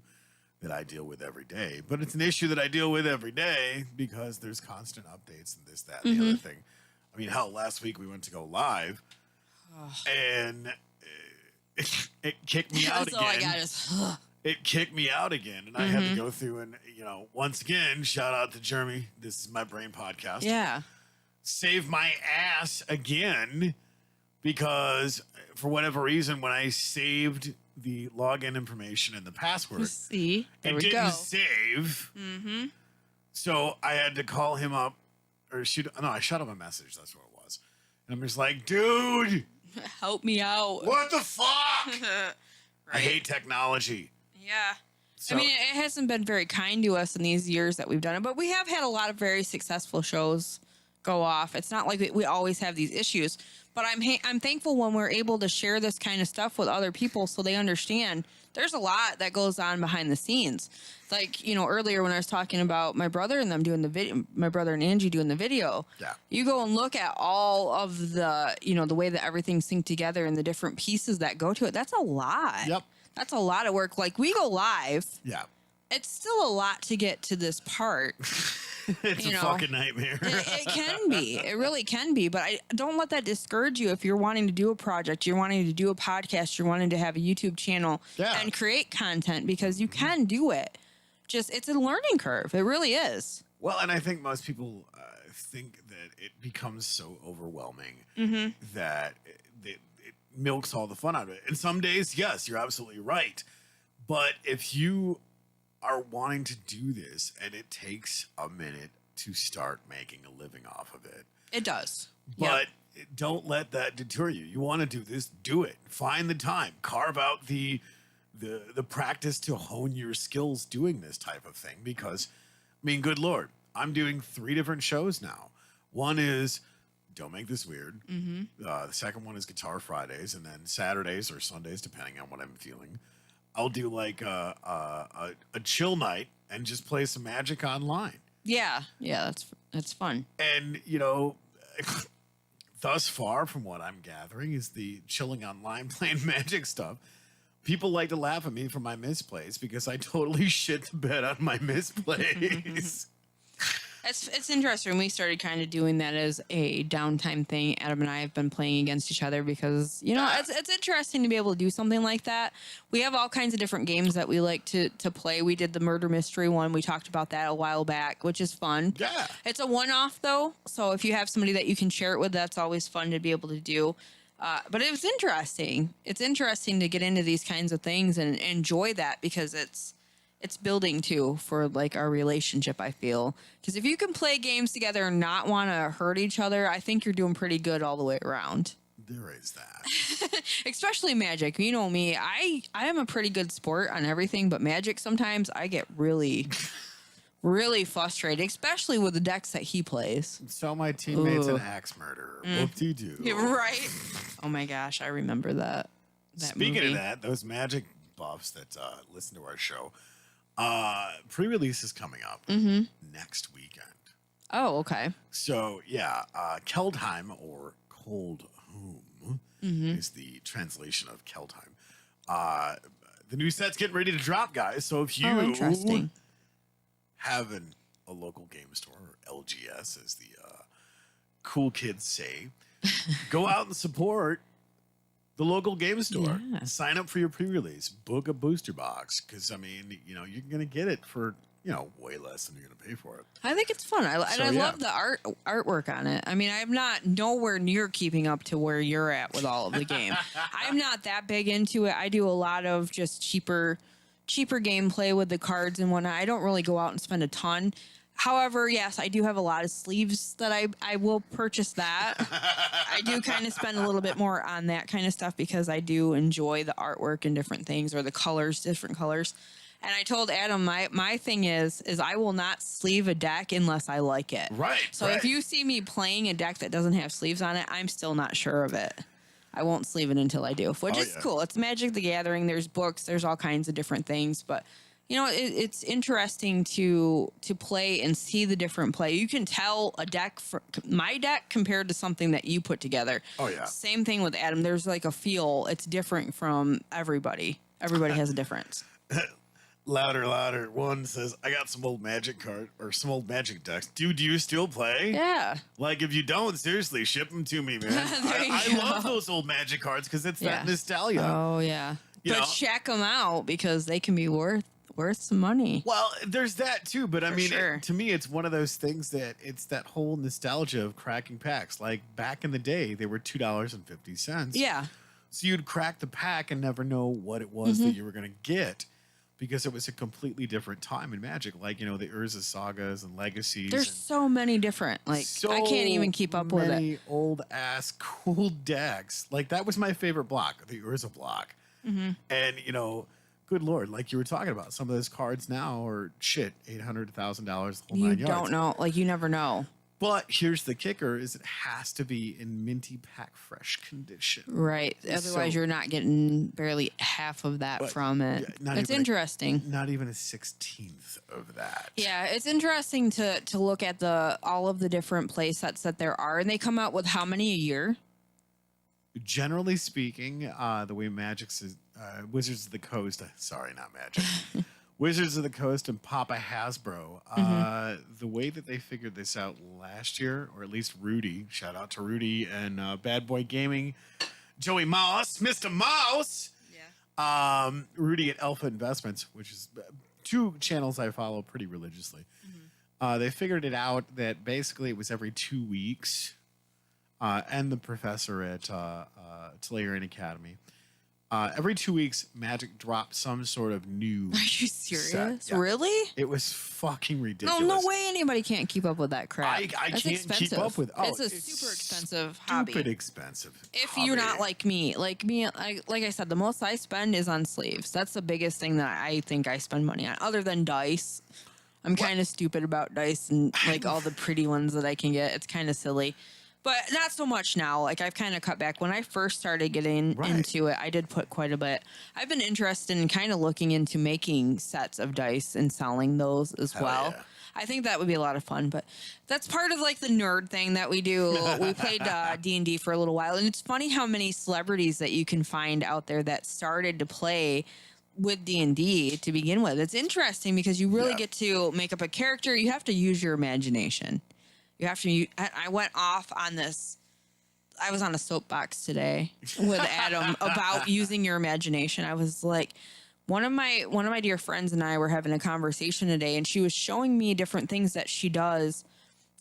that I deal with every day, but it's an issue that I deal with every day because there's constant updates and this, that, and the other thing. I mean, hell, last week we went to go live, and it kicked me out again. All I got is, it kicked me out again, and I had to go through and, once again, shout out to Jeremy. This is my brain podcast. Yeah. Save my ass again because for whatever reason, when I saved the login information and the password, it didn't save. So I had to call him up. I shot him a message. That's what it was. And I'm just like, dude, help me out. What the fuck? Right? I hate technology. Yeah. So, I mean, it hasn't been very kind to us in these years that we've done it, but we have had a lot of very successful shows go off. It's not like we always have these issues, but I'm thankful when we're able to share this kind of stuff with other people so they understand there's a lot that goes on behind the scenes. Like, earlier when I was talking about my brother and them doing the video, my brother and Angie doing the video, you go and look at all of the, the way that everything's synced together and the different pieces that go to it. That's a lot. Yep. That's a lot of work. Like, we go live. Yeah. It's still a lot to get to this part. It's a fucking nightmare. It can be. It really can be. But don't let that discourage you if you're wanting to do a project, you're wanting to do a podcast, you're wanting to have a YouTube channel and create content, because you can do it. It's a learning curve. It really is. Well, and I think most people think that it becomes so overwhelming that it milks all the fun out of it. And some days, yes, you're absolutely right. But if you are wanting to do this and it takes a minute to start making a living off of it. It does. But don't let that deter you. You want to do this, do it. Find the time. Carve out the practice to hone your skills doing this type of thing. Because, I mean, good Lord, I'm doing 3 different shows now. One is Don't Make This Weird. The second one is Guitar Fridays. And then Saturdays or Sundays, depending on what I'm feeling, I'll do like a chill night and just play some Magic online. Yeah, that's fun. And thus far, from what I'm gathering, is the chilling online playing Magic stuff. People like to laugh at me for my misplays because I totally shit the bed on my misplays. It's interesting. We started kind of doing that as a downtime thing. Adam and I have been playing against each other because it's interesting to be able to do something like that. We have all kinds of different games that we like to play. We did the murder mystery one. We talked about that a while back, which is fun. Yeah. It's a one-off though, so if you have somebody that you can share it with, that's always fun to be able to do. But it was interesting. It's interesting to get into these kinds of things and enjoy that because it's building too for like our relationship, I feel. Because if you can play games together and not want to hurt each other, I think you're doing pretty good all the way around. There is that. Especially Magic. You know me, I am a pretty good sport on everything, but Magic sometimes I get really, really frustrated, especially with the decks that he plays. So my teammate's an axe murderer. Whoop-de-doo. You're right. Oh my gosh, I remember that. Speaking movie. of that, those Magic buffs that listen to our show, pre-release is coming up next weekend. Oh, okay. So yeah, Keldheim or Cold Home is the translation of Keldheim. The new set's getting ready to drop, guys. So if you interesting. have a local game store, or LGS as the cool kids say, go out and support the local game store. Yeah. Sign up for your pre-release. Book a booster box because I mean, you're going to get it for way less than you're going to pay for it. I think it's fun. I love the artwork on it. I mean, I'm not nowhere near keeping up to where you're at with all of the game. I'm not that big into it. I do a lot of just cheaper gameplay with the cards and whatnot. I don't really go out and spend a ton. However, yes, I do have a lot of sleeves that I will purchase that. I do kind of spend a little bit more on that kind of stuff because I do enjoy the artwork and different things or the colors, different colors. And I told Adam, my thing is I will not sleeve a deck unless I like it. Right. So right. if you see me playing a deck that doesn't have sleeves on it, I'm still not sure of it. I won't sleeve it until I do, which is cool. It's Magic the Gathering. There's books. There's all kinds of different things. But, it's interesting to play and see the different play. You can tell a deck, my deck compared to something that you put together. Oh, yeah. Same thing with Adam. There's like a feel. It's different from everybody. Everybody has a difference. Louder. One says, I got some old Magic card or some old Magic decks. Dude, do you still play? Yeah. Like, if you don't, seriously, ship them to me, man. I love those old Magic cards because it's that nostalgia. Oh, yeah. But check them out because they can be worth some money. Well, there's that too. But I mean, sure. to me, it's one of those things that it's that whole nostalgia of cracking packs. Like back in the day, they were $2.50. Yeah. So you'd crack the pack and never know what it was that you were going to get. Because it was a completely different time in Magic, like the Urza sagas and legacies. There's so many different, I can't even keep up with it. Many old ass cool decks. Like that was my favorite block, the Urza block. And good lord, like you were talking about, some of those cards now are shit, $800, $1,000, whole 9 yards. You don't know, you never know. But here's the kicker: is it has to be in minty pack fresh condition. Right. Otherwise, you're not getting barely half of that from it. It's interesting. Not even a 16th of that. Yeah, it's interesting to look at all of the different play sets that there are, and they come out with how many a year? Generally speaking, the way Magic's is, Wizards of the Coast. Sorry, not Magic. Wizards of the Coast and Papa Hasbro, the way that they figured this out last year, or at least Rudy, shout out to Rudy and Bad Boy Gaming, Joey Mouse, Mr. Mouse, Rudy at Alpha Investments, which is two channels I follow pretty religiously. They figured it out that basically it was every 2 weeks, and the professor at Tolarian Academy. Every 2 weeks, Magic dropped some sort of new. Are you serious? Set. Yeah. Really? It was fucking ridiculous. No way anybody can't keep up with that crap. I can't expensive. keep up with. It's a super expensive hobby. Stupid expensive. If you're not like me, like I said, the most I spend is on sleeves. That's the biggest thing that I think I spend money on, other than dice. I'm kind of stupid about dice and like all the pretty ones that I can get. It's kind of silly. But not so much now. Like I've kind of cut back. When I first started getting into it, I did put quite a bit. I've been interested in kind of looking into making sets of dice and selling those as well. Yeah. I think that would be a lot of fun. But that's part of like the nerd thing that we do. We played D&D for a little while. And it's funny how many celebrities that you can find out there that started to play with D&D to begin with. It's interesting because you really Yeah. get to make up a character. You have to use your imagination. You have to. I went off on this. I was on a soapbox today with Adam about using your imagination. I was like, one of my dear friends and I were having a conversation today, and she was showing me different things that she does.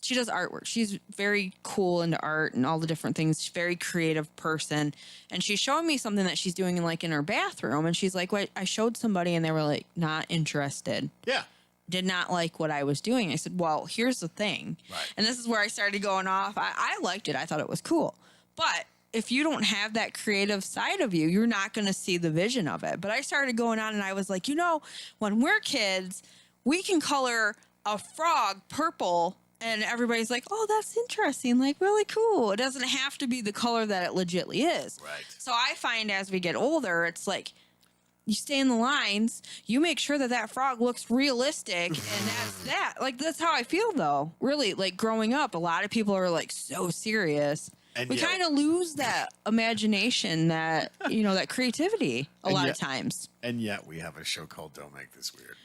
She does artwork. She's very cool into art and all the different things. She's a very creative person. And she's showing me something that she's doing in her bathroom. And she's like, "Wait, I showed somebody and they were like not interested. Yeah. Did not like what I was doing." I said, "Well, here's the thing." Right. And this is where I started going off. I liked it. I thought it was cool. But if you don't have that creative side of you, you're not going to see the vision of it. But I started going on and I was like, when we're kids, we can color a frog purple. And everybody's like, "Oh, that's interesting. Like, really cool." It doesn't have to be the color that it legitly is. Right. So I find as we get older, it's like you stay in the lines. You make sure that frog looks realistic. And that's that. Like, that's how I feel, though. Really, like, growing up, a lot of people are, like, so serious. And We yet- kind of lose that imagination, that, that creativity a And lot yet- of times. And yet we have a show called Don't Make This Weird.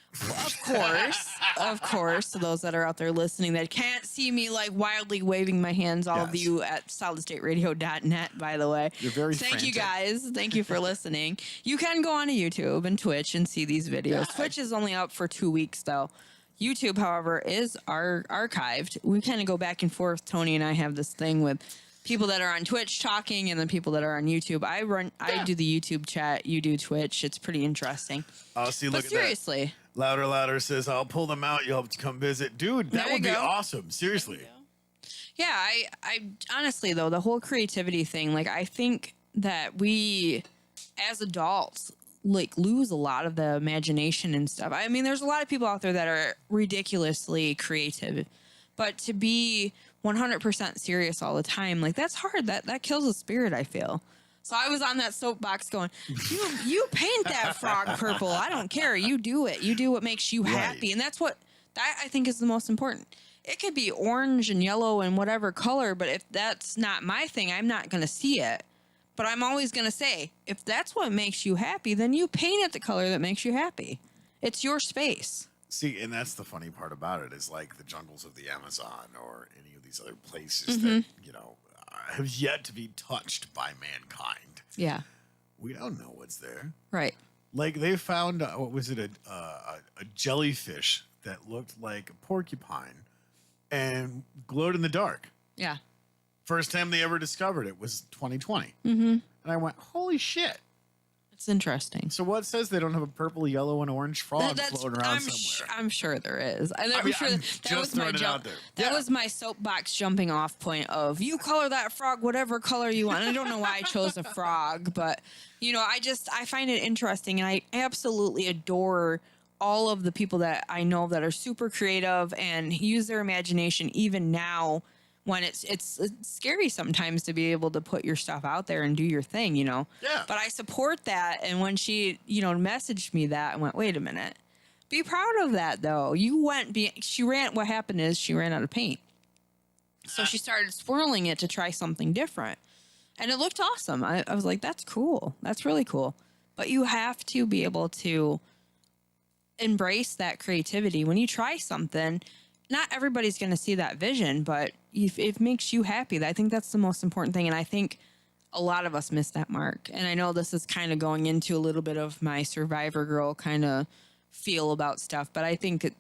Of course, to those that are out there listening that can't see me like wildly waving my hands, all of Yes. you at solidstateradio.net, by the way. You're very Thank you frantic. guys. Thank you for listening. You can go on to YouTube and Twitch and see these videos. Yeah. Twitch is only up for 2 weeks though. YouTube, however, is archived. We kind of go back and forth. Tony and I have this thing with people that are on Twitch talking and the people that are on YouTube. I do the YouTube chat, you do Twitch. It's pretty interesting. Oh, see, But look at seriously, that. Louder says, "I'll pull them out. You'll have to come visit." Dude, that There you would be go. awesome. Seriously. yeah, I honestly though, the whole creativity thing, like I think that we as adults like lose a lot of the imagination and stuff. I mean, there's a lot of people out there that are ridiculously creative, but to be 100% serious all the time, like that's hard. That kills the spirit, I feel. So I was on that soapbox going, you paint that frog purple. I don't care. You do it. You do what makes you happy. Right. And that's what I think is the most important. It could be orange and yellow and whatever color, but if that's not my thing, I'm not going to see it. But I'm always going to say, if that's what makes you happy, then you paint it the color that makes you happy. It's your space. See, and that's the funny part about it is like the jungles of the Amazon or any of these other places Mm-hmm. that, have yet to be touched by mankind. Yeah. We don't know what's there. Right. Like they found, what was it, a jellyfish that looked like a porcupine and glowed in the dark. Yeah. First time they ever discovered it was 2020. Mm-hmm. And I went, holy shit. It's interesting. So what says they don't have a purple, yellow, and orange frog floating around somewhere? I'm sure there is. I'm mean, sure I'm that just was my throwing it jump. out there. That Yeah. was my soapbox jumping off point of you color that frog whatever color you want. And I don't know why I chose a frog, but I find it interesting, and I absolutely adore all of the people that I know that are super creative and use their imagination even now. When it's scary sometimes to be able to put your stuff out there and do your thing, Yeah. But I support that. And when she, messaged me that, I went, wait a minute. Be proud of that, though. What happened is she ran out of paint. So she started swirling it to try something different. And it looked awesome. I was like, that's cool. That's really cool. But you have to be able to embrace that creativity. When you try something, not everybody's going to see that vision, but if it makes you happy, I think that's the most important thing. And I think a lot of us miss that mark. And I know this is kind of going into a little bit of my Survivor girl kind of feel about stuff, but I think I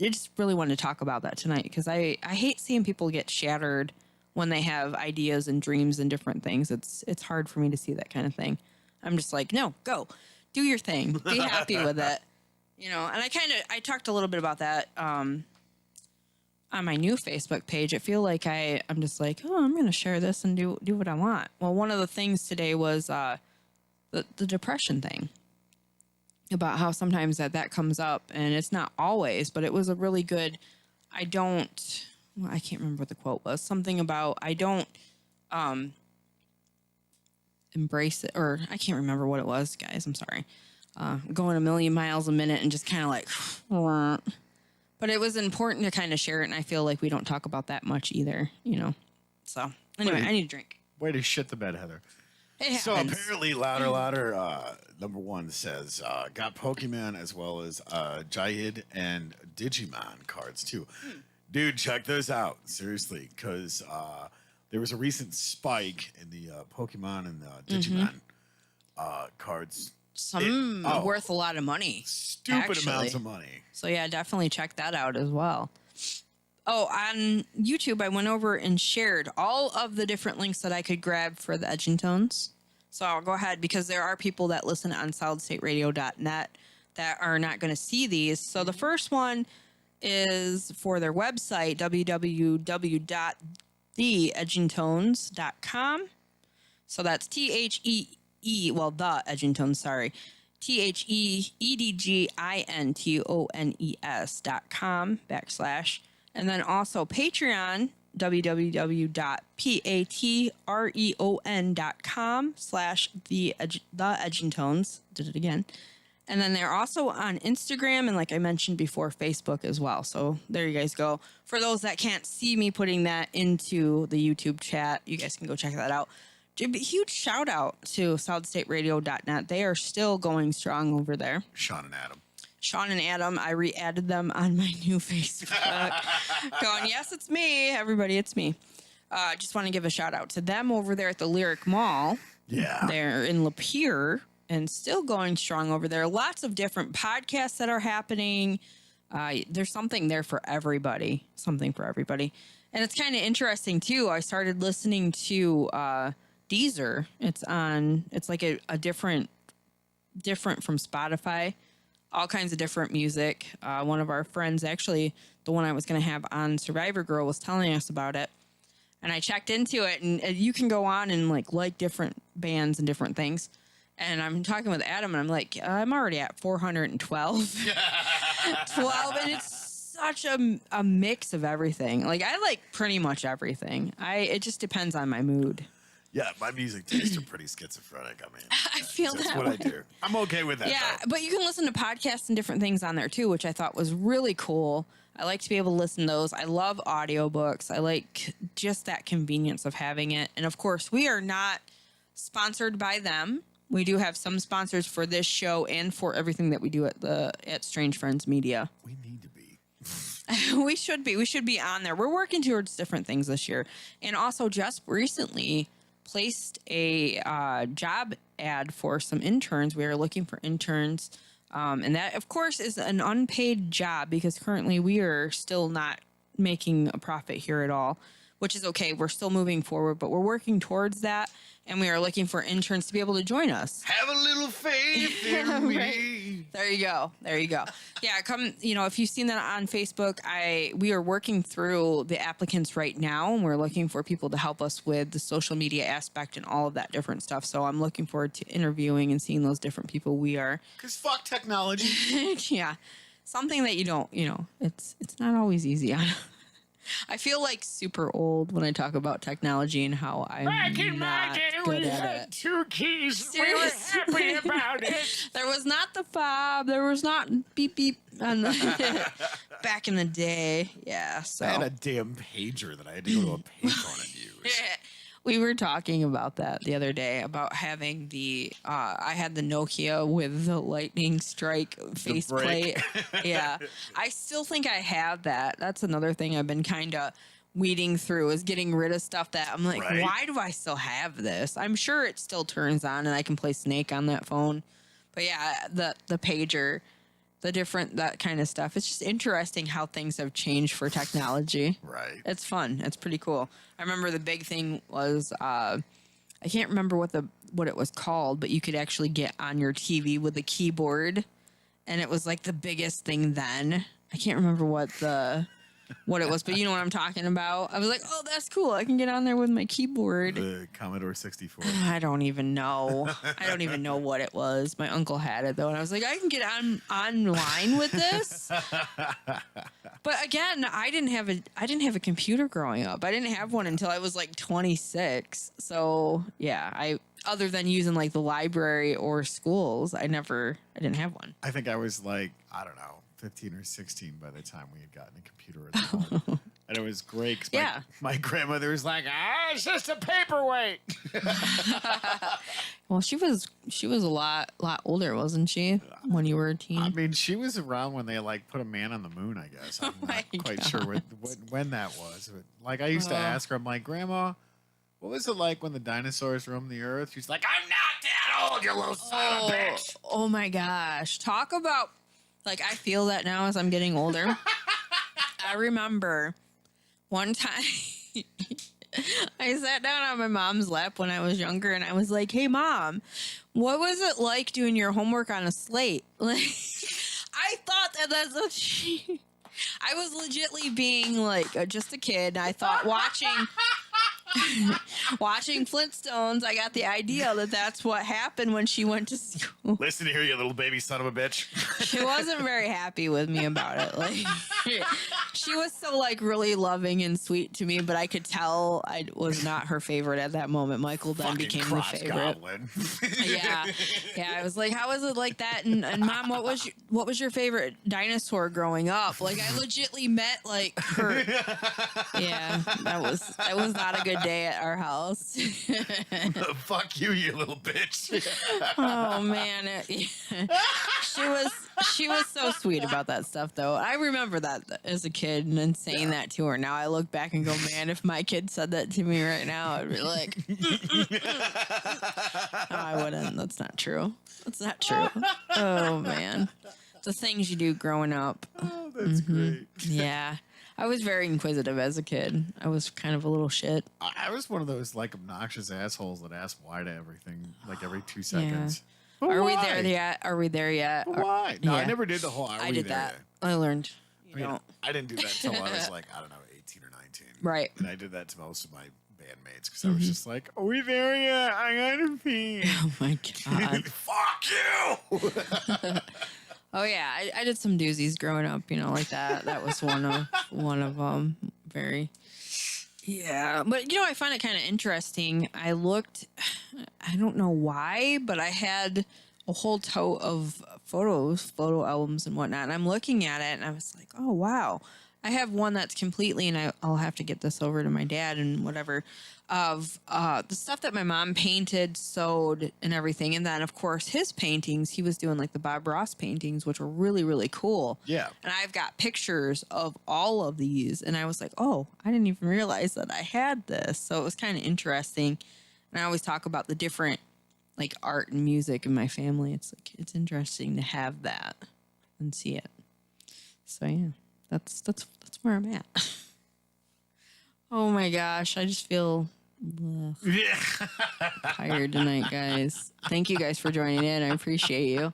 just really wanted to talk about that tonight because I hate seeing people get shattered when they have ideas and dreams and different things. It's hard for me to see that kind of thing. I'm just like, no, go do your thing. Be happy with it. And I talked a little bit about that, on my new Facebook page. I feel like I'm just like, oh, I'm going to share this and do what I want. Well, one of the things today was the depression thing, about how sometimes that comes up, and it's not always, but it was a really good, I can't remember what the quote was. Something about I don't embrace it, or I can't remember what it was, guys. I'm sorry. Going a million miles a minute and just kind of like, but it was important to kind of share it, and I feel like we don't talk about that much either, So anyway, I need a drink. Way to shit the bed, Heather. It So happens. apparently, Louder, number one says, got Pokemon as well as Jihad and Digimon cards too. Dude, check those out. Seriously, because there was a recent spike in the Pokemon and Digimon cards. Some worth a lot of money. Stupid actually. amounts of money. So yeah, definitely check that out as well. Oh, on YouTube, I went over and shared all of the different links that I could grab for the Edgintones. So I'll go ahead because there are people that listen on solidstateradio.net that are not going to see these. So the first one is for their website, www.theedgintones.com. So that's THEE, well, the Edgintones, sorry. THEEDGINTONES.com / and then also Patreon, www.patreon.com / the Edgintones. Did it again. And then they're also on Instagram and, like I mentioned before, Facebook as well. So there you guys go. For those that can't see me putting that into the YouTube chat, you guys can go check that out. Huge shout out to solidstateradio.net. They are still going strong over there. Sean and Adam. Sean and Adam, I re-added them on my new Facebook. Going, yes, it's me. Everybody, it's me. Just want to give a shout out to them over there at the Lyric Mall. Yeah. They're in Lapeer and still going strong over there. Lots of different podcasts that are happening. There's something there for everybody. Something for everybody. And it's kind of interesting, too. I started listening to Deezer. It's like a different from Spotify. All kinds of different music. One of our friends, actually, the one I was going to have on Survivor Girl, was telling us about it. And I checked into it, and you can go on and like different bands and different things. And I'm talking with Adam, and I'm like, I'm already at 412. 12, and it's such a mix of everything. Like, I like pretty much everything. It just depends on my mood. Yeah, my music tastes are pretty schizophrenic. I mean, I feel that's that what way. I do. I'm okay with that. Yeah, though. but you can listen to podcasts and different things on there too, which I thought was really cool. I like to be able to listen to those. I love audiobooks. I like just that convenience of having it. And of course, we are not sponsored by them. We do have some sponsors for this show and for everything that we do at Strange Friends Media. We need to be. We should be. We should be on there. We're working towards different things this year. And also just recently placed a job ad for some interns. We are looking for interns. And that, of course, is an unpaid job because currently we are still not making a profit here at all, which is okay. We're still moving forward, but we're working towards that. And we are looking for interns to be able to join us. Have a little faith in me. Right. There you go. There you go. Yeah, come, if you've seen that on Facebook, we are working through the applicants right now, and we're looking for people to help us with the social media aspect and all of that different stuff. So I'm looking forward to interviewing and seeing those different people we are. Because fuck technology. Yeah. Something that you don't, it's not always easy on. I feel like super old when I talk about technology and how I'm Back in not my day, good we at had it. 2 keys. We Seriously. were happy about it. There was not the fob. There was not beep beep. On back in the day, yeah. So I had a damn pager that I had to go to a payphone and use. we were talking about that the other day about having the. I had the Nokia with the lightning strike faceplate. Yeah, I still think I have that. That's another thing I've been kind of weeding through is getting rid of stuff that I'm like, Right. why do I still have this? I'm sure it still turns on and I can play Snake on that phone. But yeah, the pager, that kind of stuff. It's just interesting how things have changed for technology. Right. It's fun. It's pretty cool. I remember the big thing was I can't remember what it was called, but you could actually get on your TV with a keyboard, and it was like the biggest thing then. I can't remember what it was, but you know what I'm talking about. I was like, oh, that's cool. I can get on there with my keyboard. The Commodore 64. I don't even know. I don't even know what it was. My uncle had it though, and I was like, I can get online with this. But again, I didn't have a computer growing up. I didn't have one until I was like 26. So yeah, other than using like the library or schools, I didn't have one. I think I was like, I don't know, 15 or 16 by the time we had gotten a computer at home. And it was great. 'Cause Yeah. my grandmother was like, it's just a paperweight. Well, she was a lot older, wasn't she, when you were a teen? I mean, she was around when they like put a man on the moon, I guess. I'm my not quite God. sure when that was. But, like, I used to ask her, I'm like, Grandma, what was it like when the dinosaurs roamed the earth? She's like, I'm not that old, you little son of a bitch. Oh my gosh. Talk about, like, I feel that now as I'm getting older. I remember one time I sat down on my mom's lap when I was younger and I was like, hey, Mom, what was it like doing your homework on a slate? Like, I thought that's what she. I was legitly being like just a kid. I thought watching Flintstones, I got the idea that that's what happened when she went to school. Listen here, you little baby son of a bitch. She wasn't very happy with me about it. Like, she was so like really loving and sweet to me, but I could tell I was not her favorite at that moment. Michael then Fucking became the crotch favorite. goblin. Yeah. I was like, how was it like that? And Mom, what was your favorite dinosaur growing up? Like, I legitly met like her. Yeah, that was not a good day at our house. Fuck you, you little bitch. Oh man, she was so sweet about that stuff though. I remember that as a kid and saying that to her. Now I look back and go, man, if my kid said that to me right now, I'd be like, no, I wouldn't. That's not true. That's not true. Oh man, the things you do growing up. Oh, that's great. Yeah. I was very inquisitive as a kid. I was kind of a little shit. I was one of those like obnoxious assholes that asked why to everything like every 2 seconds. But Are we why? there yet? Are we there yet? But why? No, I Yeah. never did the whole. Are I we did there that. yet? I learned. You I mean, know. I didn't do that until I was like, I don't know, 18 or 19. Right. And I did that to most of my bandmates because I was just like, are we there yet? I gotta pee. Oh my god. Fuck you. Oh yeah, I did some doozies growing up, you know, like that. That was one of them. Very. Yeah, but you know, I find it kind of interesting. I don't know why, but I had a whole tote of photo albums and whatnot. And I'm looking at it and I was like, oh wow. I have one that's completely, and I'll have to get this over to my dad and whatever, of the stuff that my mom painted, sewed, and everything. And then, of course, his paintings, he was doing like the Bob Ross paintings, which were really, really cool. Yeah. And I've got pictures of all of these. And I was like, oh, I didn't even realize that I had this. So it was kind of interesting. And I always talk about the different like art and music in my family. It's like, it's interesting to have that and see it. So yeah. That's where I'm at. Oh my gosh, I just feel Yeah. tired tonight, guys. Thank you guys for joining in. I appreciate you.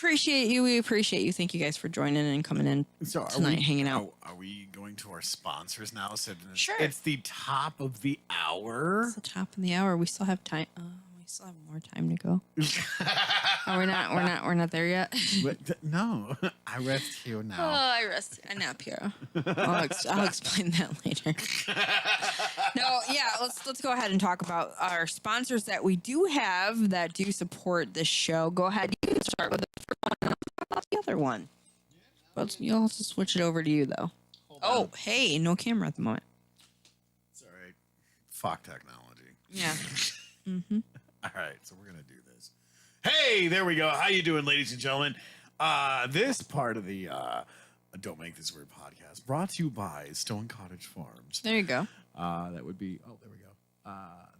We appreciate you. Thank you guys for joining in and coming in So tonight, hanging out. Are we going to our sponsors now? So Sure. It's the top of the hour. It's the top of the hour. We still have time. We still have more time to go. Oh, we're not there yet. But no, I rest here Oh, now. I rest. I nap here. I'll explain that later. No, yeah. Let's go ahead and talk about our sponsors that we do have that do support this show. Go ahead. You can start with the first one. And I'll talk about the other one. But you'll have to switch it over to you though. Oh, hey, no camera at the moment. It's all right. Fuck technology. Yeah. All right, so we're gonna do this. Hey, there we go. How you doing, ladies and gentlemen? This part of the Don't Make This Weird podcast brought to you by Stone Cottage Farms. There you go. That would be. Oh, there we go.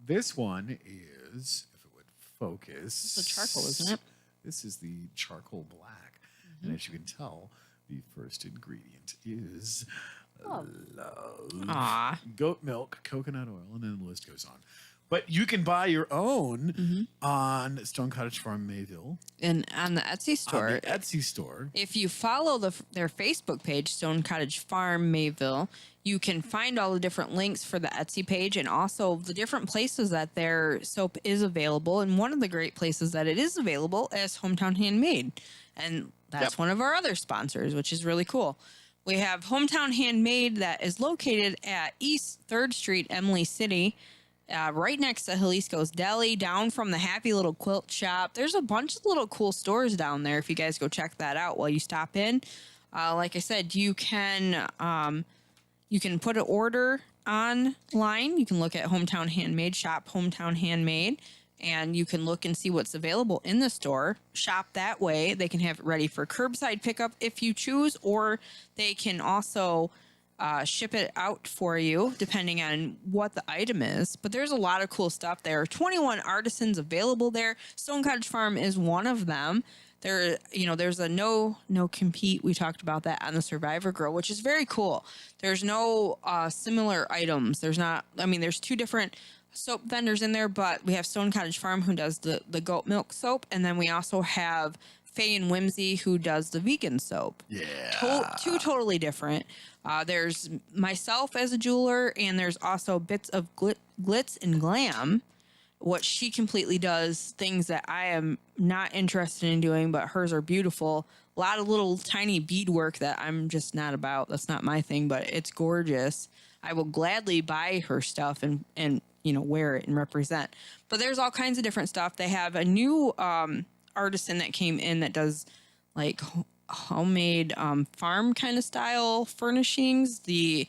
This one is, if it would focus, It's the charcoal, isn't it? This is the charcoal black, and as you can tell, the first ingredient is love. Aw. Goat milk, coconut oil, and then the list goes on. But you can buy your own on Stone Cottage Farm Mayville And on the Etsy store, on the Etsy store. if you follow their Facebook page, Stone Cottage Farm Mayville, you can find all the different links for the Etsy page and also the different places that their soap is available. And one of the great places that it is available is Hometown Handmade. And that's one of our other sponsors, which is really cool. We have Hometown Handmade that is located at East 3rd Street, Emily City. Right next to Jalisco's Deli, down from the Happy Little Quilt Shop. There's a bunch of little cool stores down there if you guys go check that out while you stop in. Like I said, you can You can put an order online. You can look at Hometown Handmade, shop Hometown Handmade, and you can look and see what's available in the store. Shop that way. They can have it ready for curbside pickup if you choose, or they can also ship it out for you depending on what the item is. But there's a lot of cool stuff there. 21 artisans available there. Stone Cottage Farm is one of them. There, there's a no compete. We talked about that on the Survivor Girl, which is very cool. There's no similar items. There's two different soap vendors in there, but we have Stone Cottage Farm who does the goat milk soap, and then we also have Faye and Whimsy who does the vegan soap. Yeah. Two totally different. There's myself as a jeweler, and there's also Bits of Glitz and Glam, what she completely does things that I am not interested in doing, but hers are beautiful. A lot of little tiny beadwork that I'm just not about. That's not my thing, but it's gorgeous. I will gladly buy her stuff and wear it and represent. But there's all kinds of different stuff. They have a new artisan that came in that does like homemade farm kind of style furnishings. The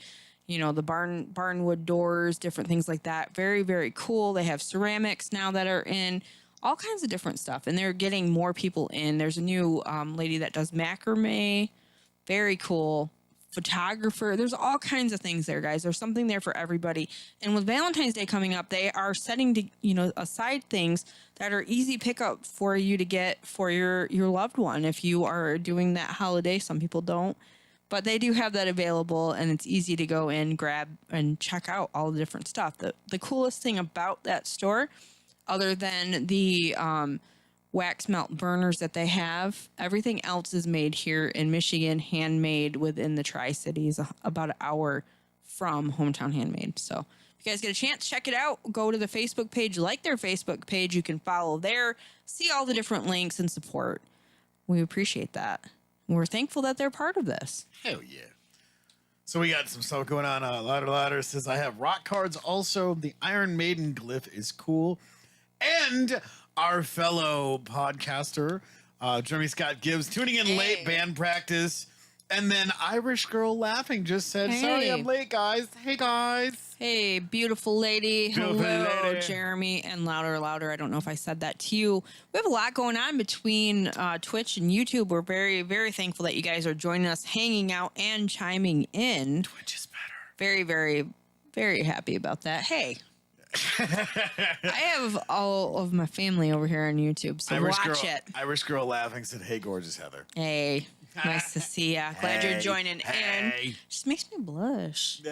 barnwood doors, different things like that. Very, very cool. They have ceramics now that are in, all kinds of different stuff. And they're getting more people in. There's a new lady that does macrame. Very cool. Photographer. There's all kinds of things there, guys. There's something there for everybody. And with Valentine's Day coming up, they are setting to, aside things that are easy pickup for you to get for your loved one. If you are doing that holiday, some people don't. But they do have that available, and it's easy to go in, grab, and check out all the different stuff. The coolest thing about that store, other than the wax melt burners that they have, everything else is made here in Michigan, handmade within the Tri-Cities, about an hour from Hometown Handmade. So if you guys get a chance, check it out. Go to the Facebook page, like their Facebook page. You can follow there, see all the different links, and support. We appreciate that. We're thankful that they're part of this. Hell yeah. So we got some stuff going on. Louder says, I have rock cards also. The Iron Maiden glyph is cool. And our fellow podcaster, Jeremy Scott Gibbs, tuning in late, band practice. And then Irish Girl Laughing just said, sorry I'm late, guys. Hey, guys. Hey, beautiful lady. Beautiful Hello, lady. Jeremy. And louder. I don't know if I said that to you. We have a lot going on between Twitch and YouTube. We're very, very thankful that you guys are joining us, hanging out, and chiming in. Twitch is better. Very, very, very happy about that. Hey. I have all of my family over here on YouTube, so watch it. Irish Girl Laughing said, hey, gorgeous Heather. Hey, nice to see ya. Glad you're joining in. Hey. Just makes me blush.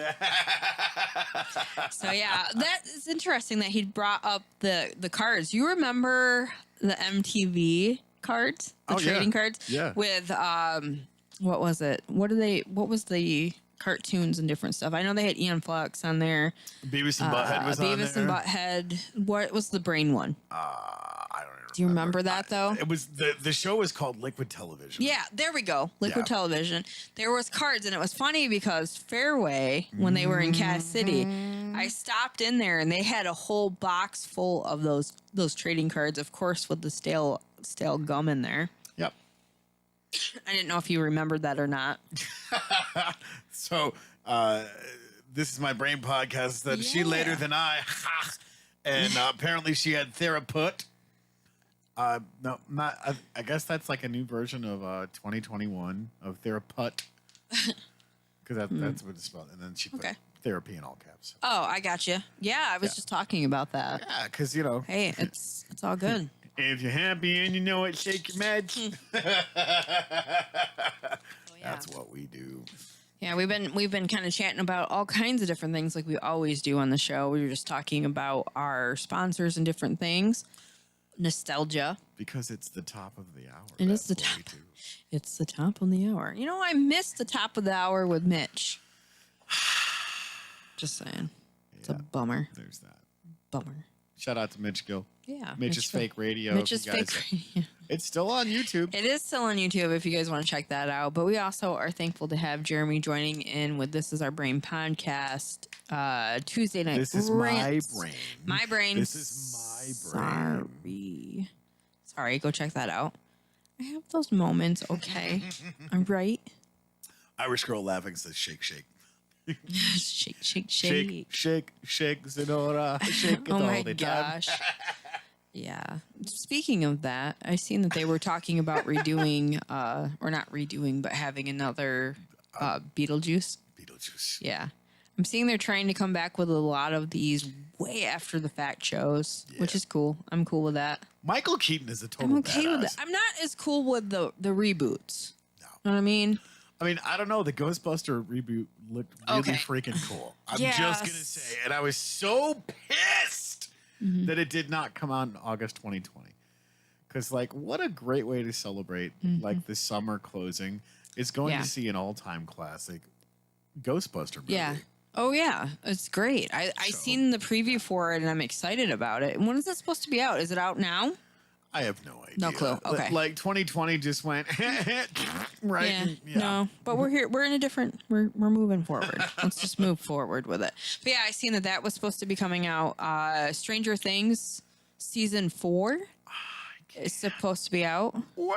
So yeah, that is interesting that he brought up the cards. You remember the MTV cards, the trading cards? Yeah. With what was it? What was the cartoons and different stuff? I know they had Ian Flux on there. Beavis and Butthead was on there. Beavis and Butthead. What was the brain one? I don't remember. Do you remember that though? It was the show was called Liquid Television. Yeah, there we go. Liquid Television. There was cards, and it was funny because Fairway, when they were in Cass City, I stopped in there and they had a whole box full of those trading cards, of course, with the stale gum in there. Yep. I didn't know if you remembered that or not. So this is my brain podcast that she later than I, and apparently she had Theraput. No, not. I guess that's like a new version of 2021 of Theraput, because that's what it's spelled. And then she put therapy in all caps. Oh, I got you. Yeah, I was just talking about that. Yeah, because Hey, it's all good. if you're happy and you know it, shake your meds. That's what we do. Yeah, we've been kind of chatting about all kinds of different things like we always do on the show. We were just talking about our sponsors and different things. Nostalgia. Because it's the top of the hour. It is the top. It's the top of the hour. You know, I missed the top of the hour with Mitch. Just saying. It's a bummer. There's that. Bummer. Shout out to Mitch Gill. Yeah. Mitch's Fake Radio. Mitch's Fake Radio. It's still on YouTube. It is still on YouTube if you guys want to check that out. But we also are thankful to have Jeremy joining in with This Is Our Brain podcast. Tuesday night. This is my brain. My brain. This is my brain. Sorry, go check that out. I have those moments, okay? I'm right. Irish Girl Laughing says shake, shake. Shake, shake, Shake, shake, shake, Sonora. Shake it Oh all my the time. gosh. Yeah. Speaking of that, I seen that they were talking about redoing, or not redoing, but having another Beetlejuice. Beetlejuice. Yeah. I'm seeing they're trying to come back with a lot of these way after the fact shows, which Yeah. is cool. I'm cool with that. Michael Keaton is a total I'm okay with badass. that. I'm not as cool with the reboots. No. Know what I mean? I mean, I don't know. The Ghostbuster reboot looked really Okay. freaking cool. I'm Yes. just going to say. And I was so pissed Mm-hmm. that it did not come out in August 2020. Because, like, what a great way to celebrate, like, the summer closing is going Mm-hmm. Yeah. to see an all-time classic Ghostbuster movie. Yeah. Oh yeah, it's great. I So- seen the preview for it and I'm excited about it. And when is it supposed to be out? Is it out now? I have no idea. No clue. Okay. Like, 2020 just went, right? Yeah, and- no, but we're here. We're in a different. We're moving forward. Let's just move forward with it. But yeah, I seen that was supposed to be coming out. Stranger Things season 4 is supposed to be out. Wait.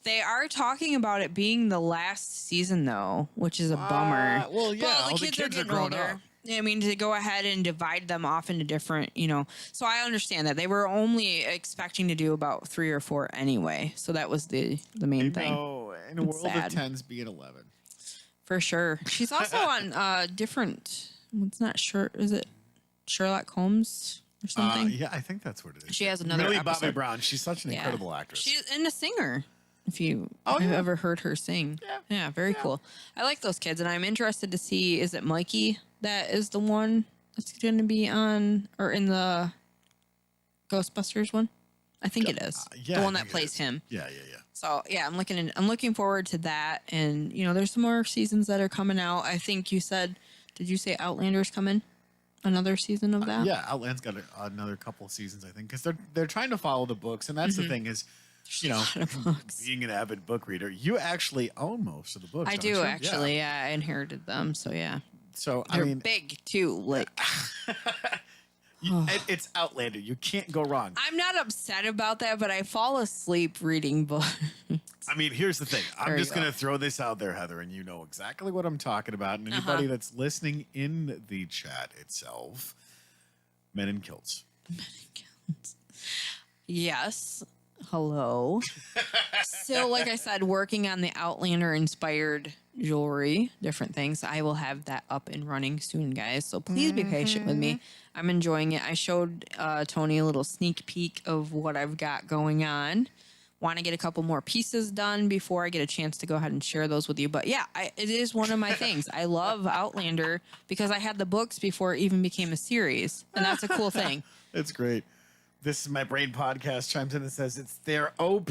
They are talking about it being the last season though, which is a bummer. Well, yeah, Well, all the kids are getting grown up. I mean, to go ahead and divide them off into different, So I understand that they were only expecting to do about 3 or 4 anyway. So that was the main thing. No, in a It's world sad. of 10s being 11. For sure. She's also on different. It's not sure. Is it Sherlock Holmes or something? Yeah, I think that's what it is. She has another Millie Bobby episode. Brown. She's such an Yeah. incredible actress. She's and a singer. If you Oh, have yeah. ever heard her sing, Yeah. very cool. I like those kids, and I'm interested to see. Is it Mikey that is the one that's going to be on or in the Ghostbusters one? I think it is yeah, the I one that think it plays is. him. Yeah. So yeah, I'm looking forward to that, and there's some more seasons that are coming out. I think you said, did you say Outlander's coming? Another season of that? Yeah, Outland's got another couple seasons, I think, because they're trying to follow the books, and that's the thing is, lot of books. being an avid book reader, you actually own most of the books. I don't do you? actually. Yeah, I inherited them. So yeah, So they're I mean, big too. Like it's Outlander. You can't go wrong. I'm not upset about that, but I fall asleep reading books. I mean, here's the thing. I'm There you just going go. to throw this out there, Heather, and you know exactly what I'm talking about. And anybody that's listening in the chat itself, Men in Kilts. Yes. Hello. Still, like I said, working on the Outlander inspired jewelry, different things. I will have that up and running soon, guys. So please be patient with me. I'm enjoying it. I showed Tony a little sneak peek of what I've got going on. Want to get a couple more pieces done before I get a chance to go ahead and share those with you. But yeah, it is one of my things. I love Outlander because I had the books before it even became a series. And that's a cool thing. That's great. This is My Brain podcast chimes in and says it's their OP.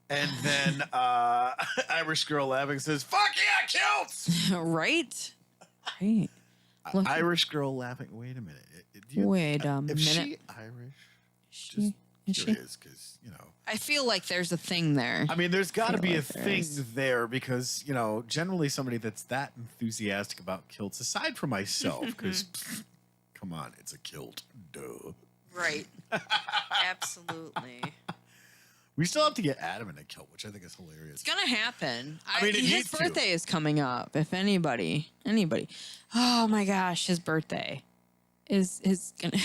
And then Irish Girl laughing says, "Fuck yeah, kilts!" Right? Right. Look- Irish Girl laughing. Wait a minute. Wait a If minute. she Irish, She, is she? curious because I feel like there's a thing there. I mean, there's got to feel be a like there thing is. there because generally somebody that's that enthusiastic about kilts, aside from myself, because come on, it's a kilt, duh. Right. Absolutely. We still have to get Adam in a kilt, which I think is hilarious. It's gonna happen. I mean, it his needs to. birthday is coming up. If anybody. Oh my gosh, his birthday is gonna.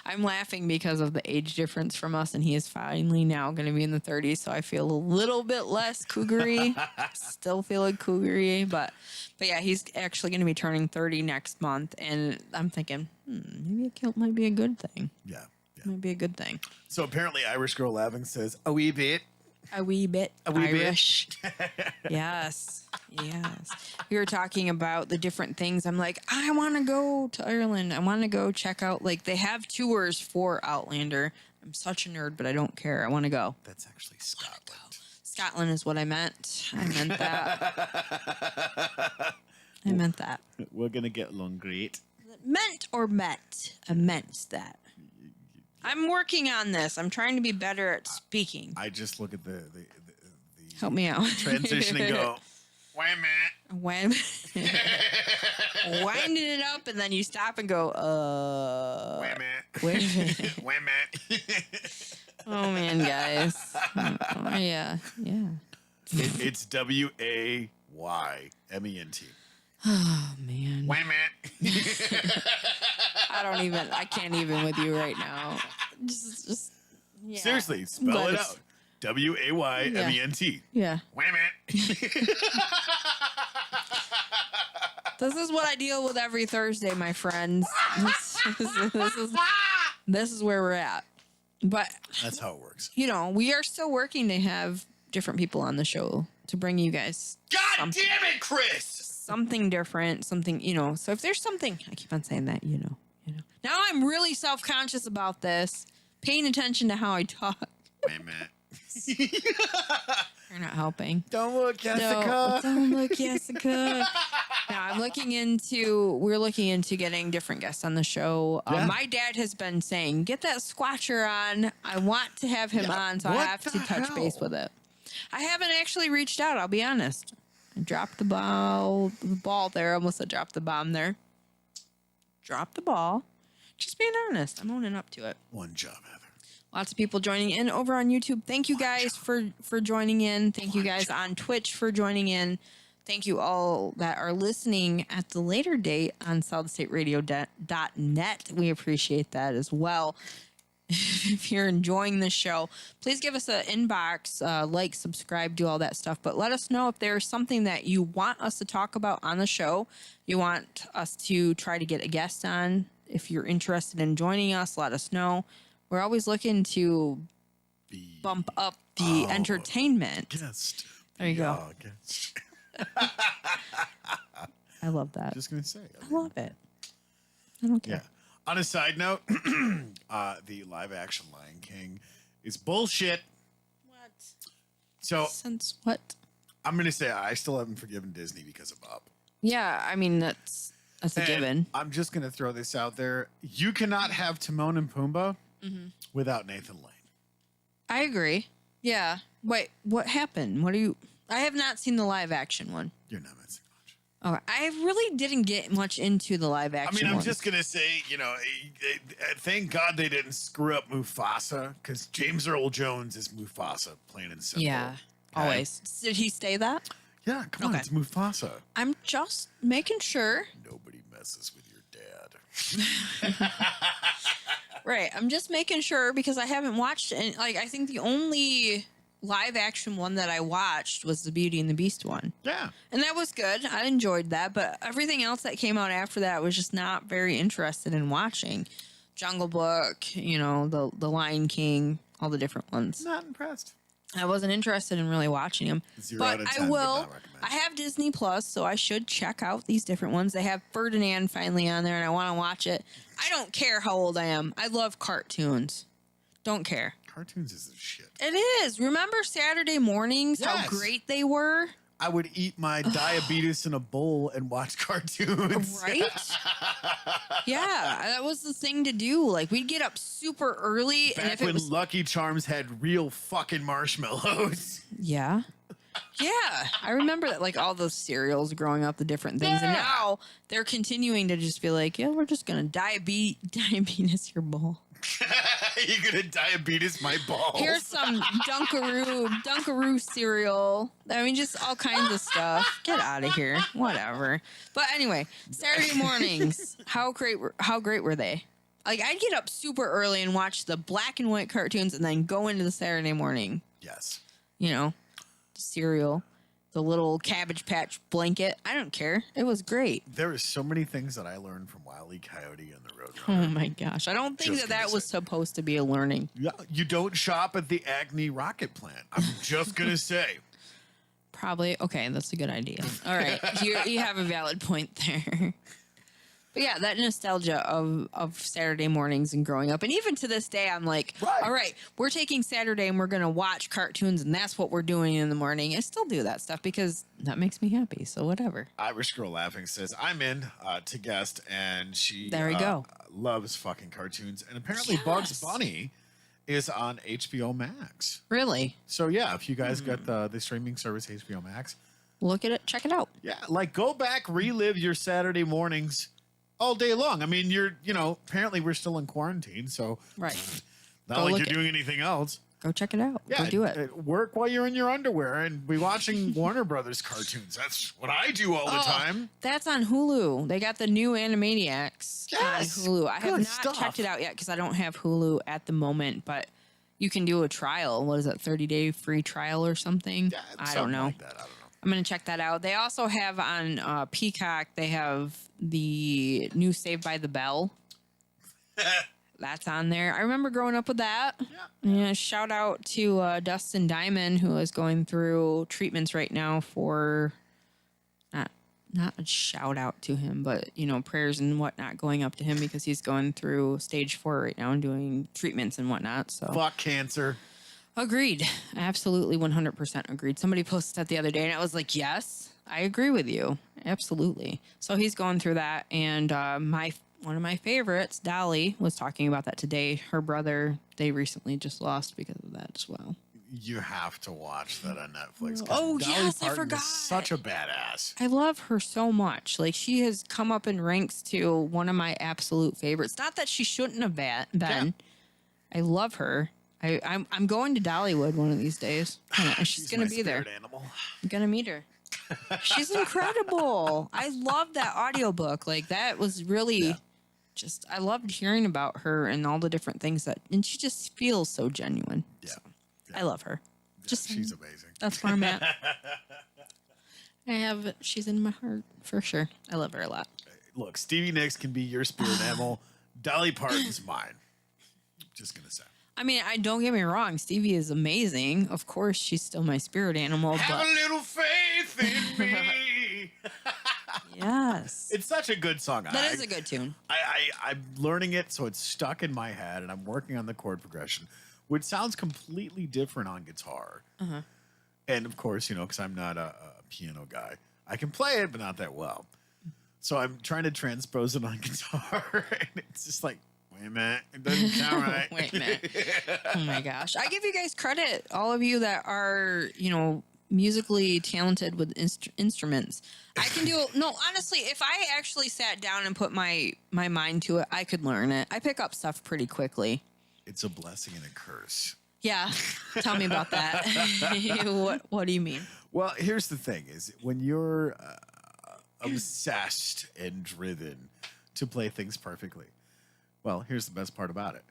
I'm laughing because of the age difference from us, and he is finally now going to be in the 30s. So I feel a little bit less cougary. Still feeling cougary, but yeah, he's actually going to be turning 30 next month, and I'm thinking maybe a kilt might be a good thing. Yeah. Might be a good thing. So apparently, Irish Girl laughing says a wee bit. A wee bit wee bit. Irish. Yes. We were talking about the different things. I'm like, I want to go to Ireland. I want to go check out, like, they have tours for Outlander. I'm such a nerd, but I don't care. I want to go. That's actually Scotland. Scotland is what I meant. I meant that. I meant that. We're gonna get along great. Meant or met? I meant that. I'm working on this. I'm trying to be better at speaking. I just look at the Help me out. transition and go, wait a minute. When winding it up, and then you stop and go, Wait a minute. wait a minute. Wait a minute. Oh man, guys. Oh, yeah. It's WAYMENT. Oh man. Wait a minute. I can't even with you right now. Just yeah. Seriously, spell But it it's- out. WAYMENT. Yeah. Wait a minute. This is what I deal with every Thursday, my friends. This is where we're at. But That's how it works. you know, we are still working to have different people on the show to bring you guys God damn it, Chris! something different, something, you know. So if there's something, I keep on saying that, you know. Now I'm really self-conscious about this, paying attention to how I talk. Wait a minute. You're not helping. Don't look, Jessica. No, don't look, Jessica. Now we're looking into getting different guests on the show. Yeah. My dad has been saying, get that Squatcher on. I want to have him Yeah, on, so I what have the to touch hell? base with it. I haven't actually reached out, I'll be honest. I dropped the ball there. I almost said drop the bomb there. Drop the ball. Just being honest. I'm owning up to it. One job, Heather. Lots of people joining in over on YouTube. Thank you guys for joining in. Thank you guys on Twitch for joining in. Thank you all that are listening at the later date on solidstateradio.net. We appreciate that as well. If you're enjoying the show, please give us an inbox, like, subscribe, do all that stuff. But let us know if there's something that you want us to talk about on the show. You want us to try to get a guest on. If you're interested in joining us, let us know. We're always looking to bump up the entertainment. Guest. There you go. Guest. I love that. Just gonna say. I love it. I don't Yeah. care. On a side note, the live action Lion King is bullshit. What? So Since what? I'm gonna say I still haven't forgiven Disney because of Up. Yeah, I mean that's a And given. I'm just gonna throw this out there. You cannot have Timon and Pumbaa without Nathan Lane. I agree. Yeah. Wait, what happened? What are you? I have not seen the live action one. You're not missing much. Oh, I really didn't get much into the live I action. mean, I'm ones. just gonna say, thank God they didn't screw up Mufasa because James Earl Jones is Mufasa, plain and simple. yeah, Okay? always. Did he stay that? Yeah, come on, Okay. it's Mufasa. I'm just making sure. Nobody messes with your dad. Right. I'm just making sure because I haven't watched it. Like, I think the only live action one that I watched was the Beauty and the Beast one. Yeah. And that was good. I enjoyed that. But everything else that came out after that was just not very interested in watching. Jungle Book, the Lion King, all the different ones. Not impressed. I wasn't interested in really watching them. 0 out But of I 10 would will. not recommend. I have Disney Plus, so I should check out these different ones. They have Ferdinand finally on there, and I want to watch it. I don't care how old I am. I love cartoons. Don't care. Cartoons is the shit. It is. Remember Saturday mornings? How Yes. great they were? I would eat my diabetes in a bowl and watch cartoons. Right? Yeah, that was the thing to do. Like, we'd get up super early, and Back if it when was Lucky Charms had real fucking marshmallows. yeah, I remember that. Like all those cereals growing up, the different things, and Yeah. now they're continuing to just be like, yeah, we're just gonna diabetes your bowl. You're gonna diabetes my balls. Here's some Dunkaroo cereal. I mean, just all kinds of stuff. Get out of here. Whatever. But anyway, Saturday mornings. How great were they? Like, I'd get up super early and watch the black and white cartoons, and then go into the Saturday morning. Yes. Cereal, the little Cabbage Patch blanket. I don't care. It was great. There are so many things that I learned from Wile E. Coyote and the Oh Roadrunner. my gosh! I don't think Just that gonna was say. supposed to be a learning. Yeah, you don't shop at the Agni rocket plant. I'm just gonna say. Probably. Okay, that's a good idea. All right. You have a valid point there. But yeah, that nostalgia of Saturday mornings and growing up. And even to this day, I'm like, Right. all right, we're taking Saturday and we're going to watch cartoons, and that's what we're doing in the morning. I still do that stuff because that makes me happy. So whatever. Irish Girl Laughing says, I'm in to guest, and she There we go. loves fucking cartoons. And apparently Yes. Bugs Bunny is on HBO Max. Really? So yeah, if you guys got the streaming service HBO Max, Look at it. Check it out. yeah, like go back, relive your Saturday mornings all day long. I mean, apparently we're still in quarantine, so Right. not Go like look you're at- doing anything else. Go check it out. Go do it. Work while you're in your underwear and be watching Warner Brothers cartoons. That's what I do all the time. That's on Hulu. They got the new Animaniacs Yes, on Hulu. I have good not stuff. checked it out yet because I don't have Hulu at the moment, but you can do a trial. What is it, 30-day free trial or something? Yeah, I don't something know. like that. I don't know. I'm going to check that out. They also have on Peacock, they have the new Saved by the Bell. That's on there. I remember growing up with that. Yeah. Shout out to Dustin Diamond, who is going through treatments right now for not a shout out to him, but prayers and whatnot going up to him because he's going through stage 4 right now and doing treatments and whatnot. So Fuck cancer. agreed. Absolutely 100% agreed. Somebody posted that the other day and I was like, yes, I agree with you. Absolutely. So he's going through that. And one of my favorites, Dolly, was talking about that today. Her brother, they recently just lost because of that as well. You have to watch that on Netflix. 'cause Oh, Dolly yes, I Parton forgot. is such a badass. I love her so much. Like, she has come up in ranks to one of my absolute favorites. Not that she shouldn't have been. Yeah. I love her. I'm going to Dollywood one of these days. She's going my to be there. spirit animal. I'm going to meet her. She's incredible. I love that audiobook. Like, that was really just, I loved hearing about her and all the different things and she just feels so genuine. Yeah. So, I love her. Just She's amazing. that's where I'm at. She's in my heart for sure. I love her a lot. Look, Stevie Nicks can be your spirit animal. Dolly Parton's mine. Just gonna say. I mean, don't get me wrong. Stevie is amazing. Of course, she's still my spirit animal. Have But a little faith in me. yes, It's such a good song. that is a good tune. I'm learning it, so it's stuck in my head, and I'm working on the chord progression, which sounds completely different on guitar. And of course, because I'm not a piano guy, I can play it, but not that well. So I'm trying to transpose it on guitar, and it's just like, wait a minute, it doesn't sound right. Wait a minute. Oh my gosh. I give you guys credit, all of you that are, musically talented with instruments. I can do no, honestly, if I actually sat down and put my mind to it, I could learn it. I pick up stuff pretty quickly. It's a blessing and a curse. Yeah. Tell me about that. What do you mean? Well, here's the thing: is when you're obsessed and driven to play things perfectly. Well, here's the best part about it: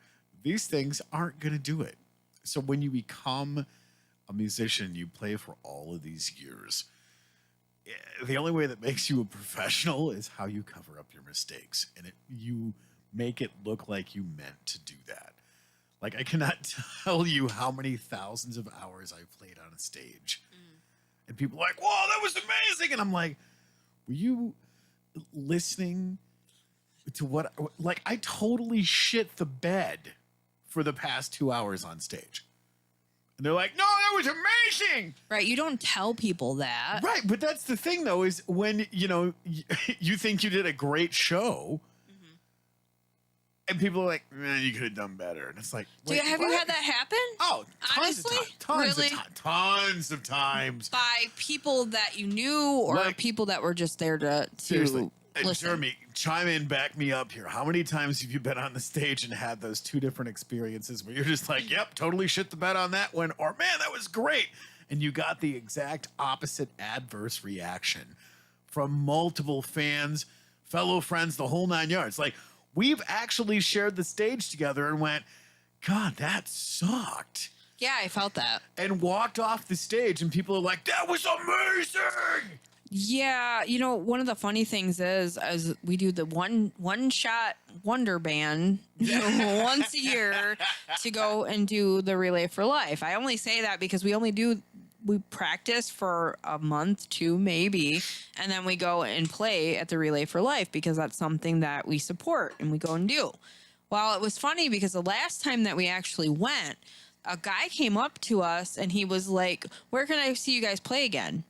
these things aren't going to do it. So when you become a musician, you play for all of these years. The only way that makes you a professional is how you cover up your mistakes, and you make it look like you meant to do that. Like, I cannot tell you how many thousands of hours I've played on a stage. And people are like, whoa, that was amazing. And I'm like, were you listening to what? Like, I totally shit the bed for the past 2 hours on stage. And they're like, no, that was amazing. Right. You don't tell people that. Right. But that's the thing, though, is when, you think you did a great show. And people are like, man, you could have done better. And it's like, Have you had that happen? Oh, honestly, tons of times. By people that you knew or Like, people that were just there to Seriously. listen? Jeremy, chime in, back me up here. How many times have you been on the stage and had those two different experiences where you're just like, yep, totally shit the bed on that one, or man, that was great. And you got the exact opposite adverse reaction from multiple fans, fellow friends, the whole 9 yards. Like, we've actually shared the stage together and went, God, that sucked. Yeah, I felt that. And walked off the stage and people are like, that was amazing. Yeah, one of the funny things is, as we do the one shot wonder band once a year to go and do the Relay for Life. I only say that because we practice for a month, 2 maybe, and then we go and play at the Relay for Life because that's something that we support and we go and do. Well, it was funny because the last time that we actually went, a guy came up to us and he was like, where can I see you guys play again?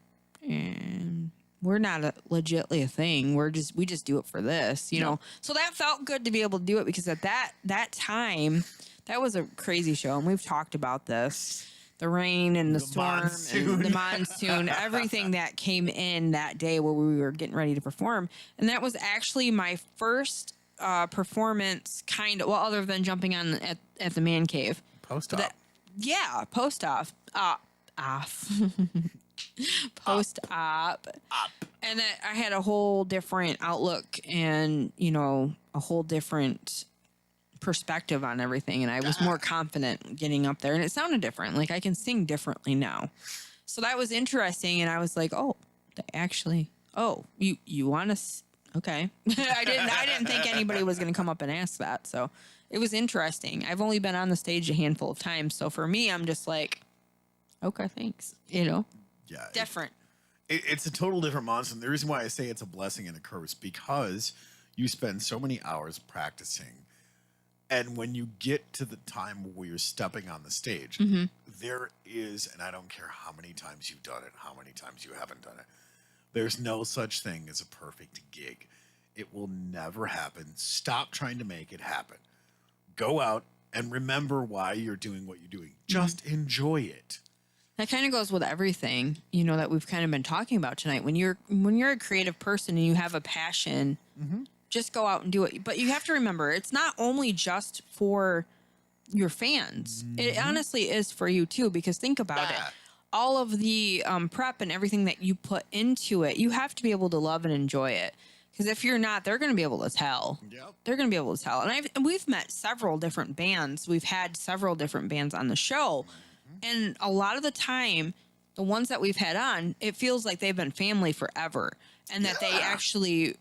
And we're not legitly a thing. We just do it for this, know. So that felt good to be able to do it because at that time, that was a crazy show, and we've talked about this. The rain and the storm and the monsoon, everything that came in that day where we were getting ready to perform. And that was actually my first performance, other than jumping on at the man cave. Post-op. Yeah, post-op. Off. Post-op. Up. And that I had a whole different outlook and, a whole different perspective on everything. And I was more confident getting up there. And it sounded different. Like, I can sing differently now. So that was interesting. And I was like, oh, you want to... Okay. I didn't think anybody was going to come up and ask that. So it was interesting. I've only been on the stage a handful of times. So for me, I'm just like, okay, thanks. Yeah. Different. It's a total different monster. And the reason why I say it's a blessing and a curse, because you spend so many hours practicing. And when you get to the time where you're stepping on the stage, there is, and I don't care how many times you've done it, how many times you haven't done it, there's no such thing as a perfect gig. It will never happen. Stop trying to make it happen. Go out and remember why you're doing what you're doing. Just enjoy it. That kind of goes with everything, that we've kind of been talking about tonight. When you're a creative person and you have a passion, just go out and do it. But you have to remember, it's not only just for your fans. It honestly is for you too, because think about it. All of the prep and everything that you put into it, you have to be able to love and enjoy it. Because if you're not, they're going to be able to tell. Yep. They're going to be able to tell. And we've met several different bands. We've had several different bands on the show. And a lot of the time, the ones that we've had on, it feels like they've been family forever. And that they actually,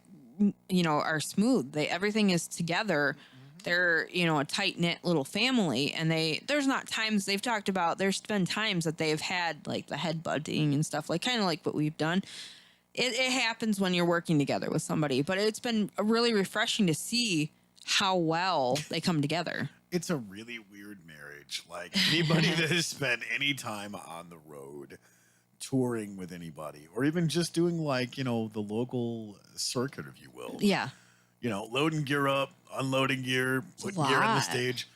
are smooth. Everything is together. They're, a tight-knit little family. And there's not times they've talked about, there's been times that they've had like the headbutting and stuff, like kind of like what we've done. It happens when you're working together with somebody, but it's been really refreshing to see how well they come together. It's a really weird marriage. Like, anybody that has spent any time on the road touring with anybody, or even just doing like, the local circuit, if you will. Yeah. Loading gear up, unloading gear, putting gear on the stage.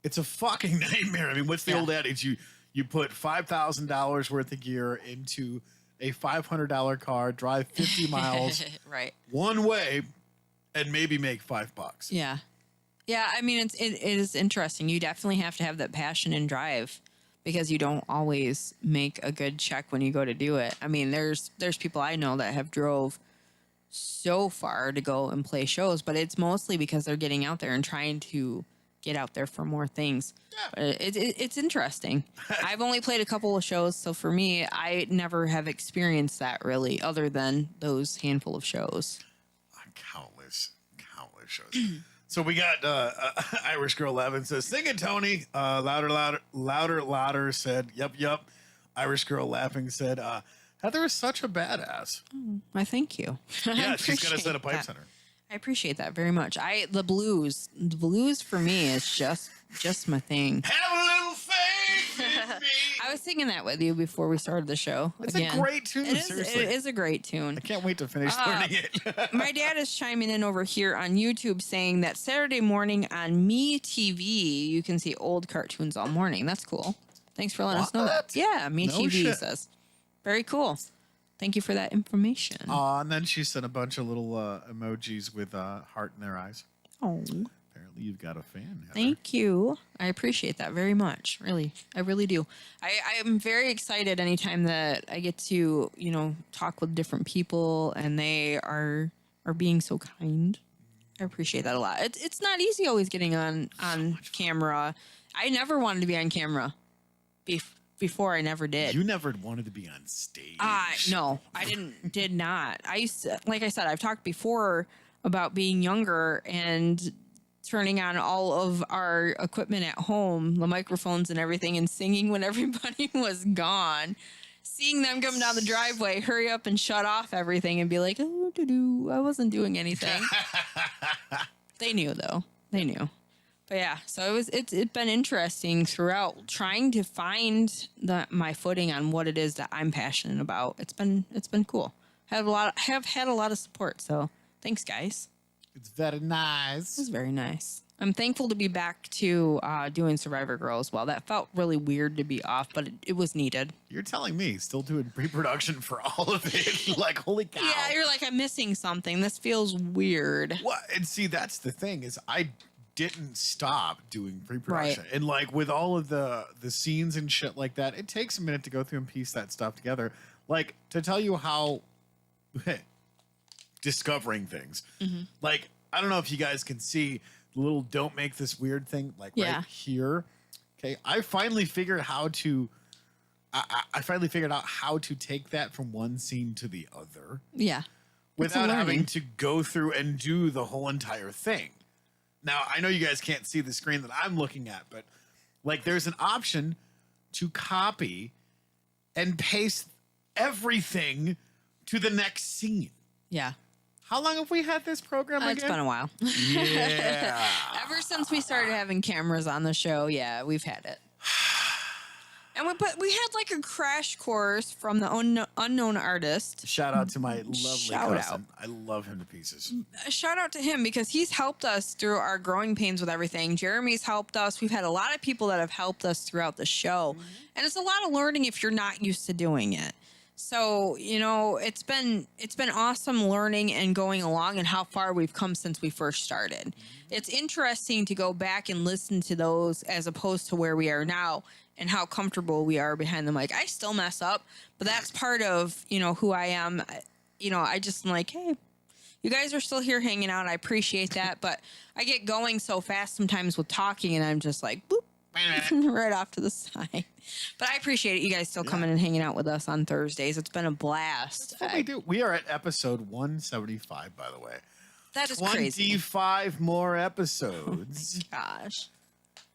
It's a fucking nightmare. I mean, what's the old adage? You put $5,000 worth of gear into a $500 car, drive 50 miles right one way, and maybe make $5. Yeah. Yeah, I mean, it is interesting. You definitely have to have that passion and drive, because you don't always make a good check when you go to do it. I mean, there's people I know that have drove so far to go and play shows, but it's mostly because they're getting out there and trying to get out there for more things. Yeah. But it's interesting. I've only played a couple of shows, so for me, I never have experienced that really, other than those handful of shows. Countless shows. So we got Irish Girl 11 says, "Sing it, Tony." Louder said, "Yup." Irish Girl laughing said, "Heather is such a badass." I thank you. Yeah, she's got a set of pipes in her. I appreciate that very much. The blues for me is just my thing. Have a little faith in me. I was singing that with you before we started the show. It's a great tune. Seriously, it is a great tune. I can't wait to finish learning it. My dad is chiming in over here on YouTube saying that Saturday morning on Me TV, you can see old cartoons all morning. That's cool. Thanks for letting us know that. Yeah, Me No TV shit. says. Very cool. Thank you for that information. And then she sent a bunch of little emojis with heart in their eyes. Oh. Apparently you've got a fan, Heather. Thank you. I appreciate that very much. Really. I really do. I am very excited anytime that I get to, talk with different people and they are being so kind. I appreciate that a lot. It's not easy always getting on camera. I never wanted to be on camera before. I never did. You never wanted to be on stage. No, I did not. I used to, like I said, I've talked before about being younger and turning on all of our equipment at home, the microphones and everything, and singing when everybody was gone. Seeing them come down the driveway, hurry up and shut off everything and be like, "Oh, I wasn't doing anything." They knew though. They knew. But yeah, so it's been interesting throughout trying to find my footing on what it is that I'm passionate about. It's been cool. Have had a lot of support. So thanks, guys. It's very nice. It's very nice. I'm thankful to be back to doing Survivor Girl as well. That felt really weird to be off, but it was needed. You're telling me still doing pre-production for all of it? Like, holy cow. Yeah, you're like, I'm missing something. This feels weird. Well, and see, that's the thing is I didn't stop doing pre-production. And like with all of the scenes and shit like that, it takes a minute to go through and piece that stuff together. Like to tell you how discovering things. Like I don't know if you guys can see the little "don't make this weird" thing like right here. Okay, I finally figured how to I finally figured out how to take that from one scene to the other. Yeah. Without having to go through and do the whole entire thing. Now, I know you guys can't see the screen that I'm looking at, but like there's an option to copy and paste everything to the next scene. Yeah. How long have we had this program again? It's been a while. Yeah. Ever since we started having cameras on the show, yeah, we've had it. And we had like a crash course from the unknown artist. Shout out to my lovely Shout cousin. I love him to pieces. A shout out to him because he's helped us through our growing pains with everything. Jeremy's helped us. We've had a lot of people that have helped us throughout the show. And it's a lot of learning if you're not used to doing it. So, you know, it's been awesome learning and going along and how far we've come since we first started. It's interesting to go back and listen to those as opposed to where we are now and how comfortable we are behind the mic. I still mess up, but that's part of, you know, who I am. You know, I just am like, hey, you guys are still here hanging out. I appreciate that. But I get going so fast sometimes with talking and I'm just like, boop, right off to the side. But I appreciate it. You guys still coming and hanging out with us on Thursdays. It's been a blast. That's what we do. We are at episode 175, by the way. That is crazy. 25 more episodes. Oh my gosh.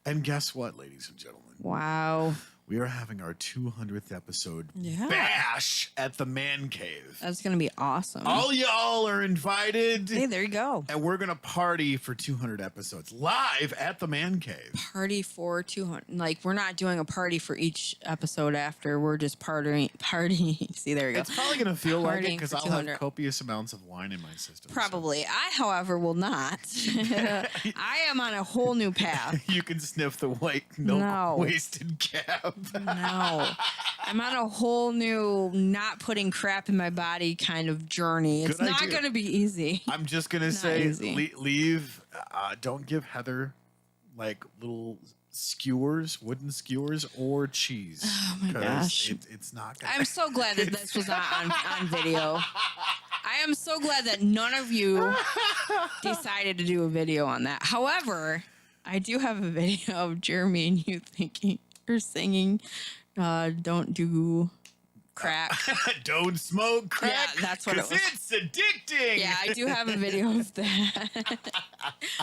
And guess what, ladies and gentlemen? Wow. We are having our 200th episode Yeah. bash at the Man Cave. That's going to be awesome. All y'all are invited. Hey, there you go. And we're going to party for 200 episodes live at the Man Cave. Party for 200. Like, we're not doing a party for each episode after. We're just partying. See, there you go. It's probably going to feel like it Partying because for I'll 200. have copious amounts of wine in my system. so- Probably. I, however, will not. I am on a whole new path. You can sniff the white milk No. wasted cab. No. I'm on a whole new not putting crap in my body kind of journey. It's Good not idea. going to be easy. I'm just going to Not say easy. leave. Don't give Heather like little skewers, wooden skewers, or cheese. Oh my 'cause gosh. It's not going I'm so glad that this was not on video. I am so glad that none of you decided to do a video on that. However, I do have a video of Jeremy and you thinking or singing, don't do crack. Don't smoke crack. Yeah, that's what it 'cause was. it's addicting. Yeah, I do have a video of that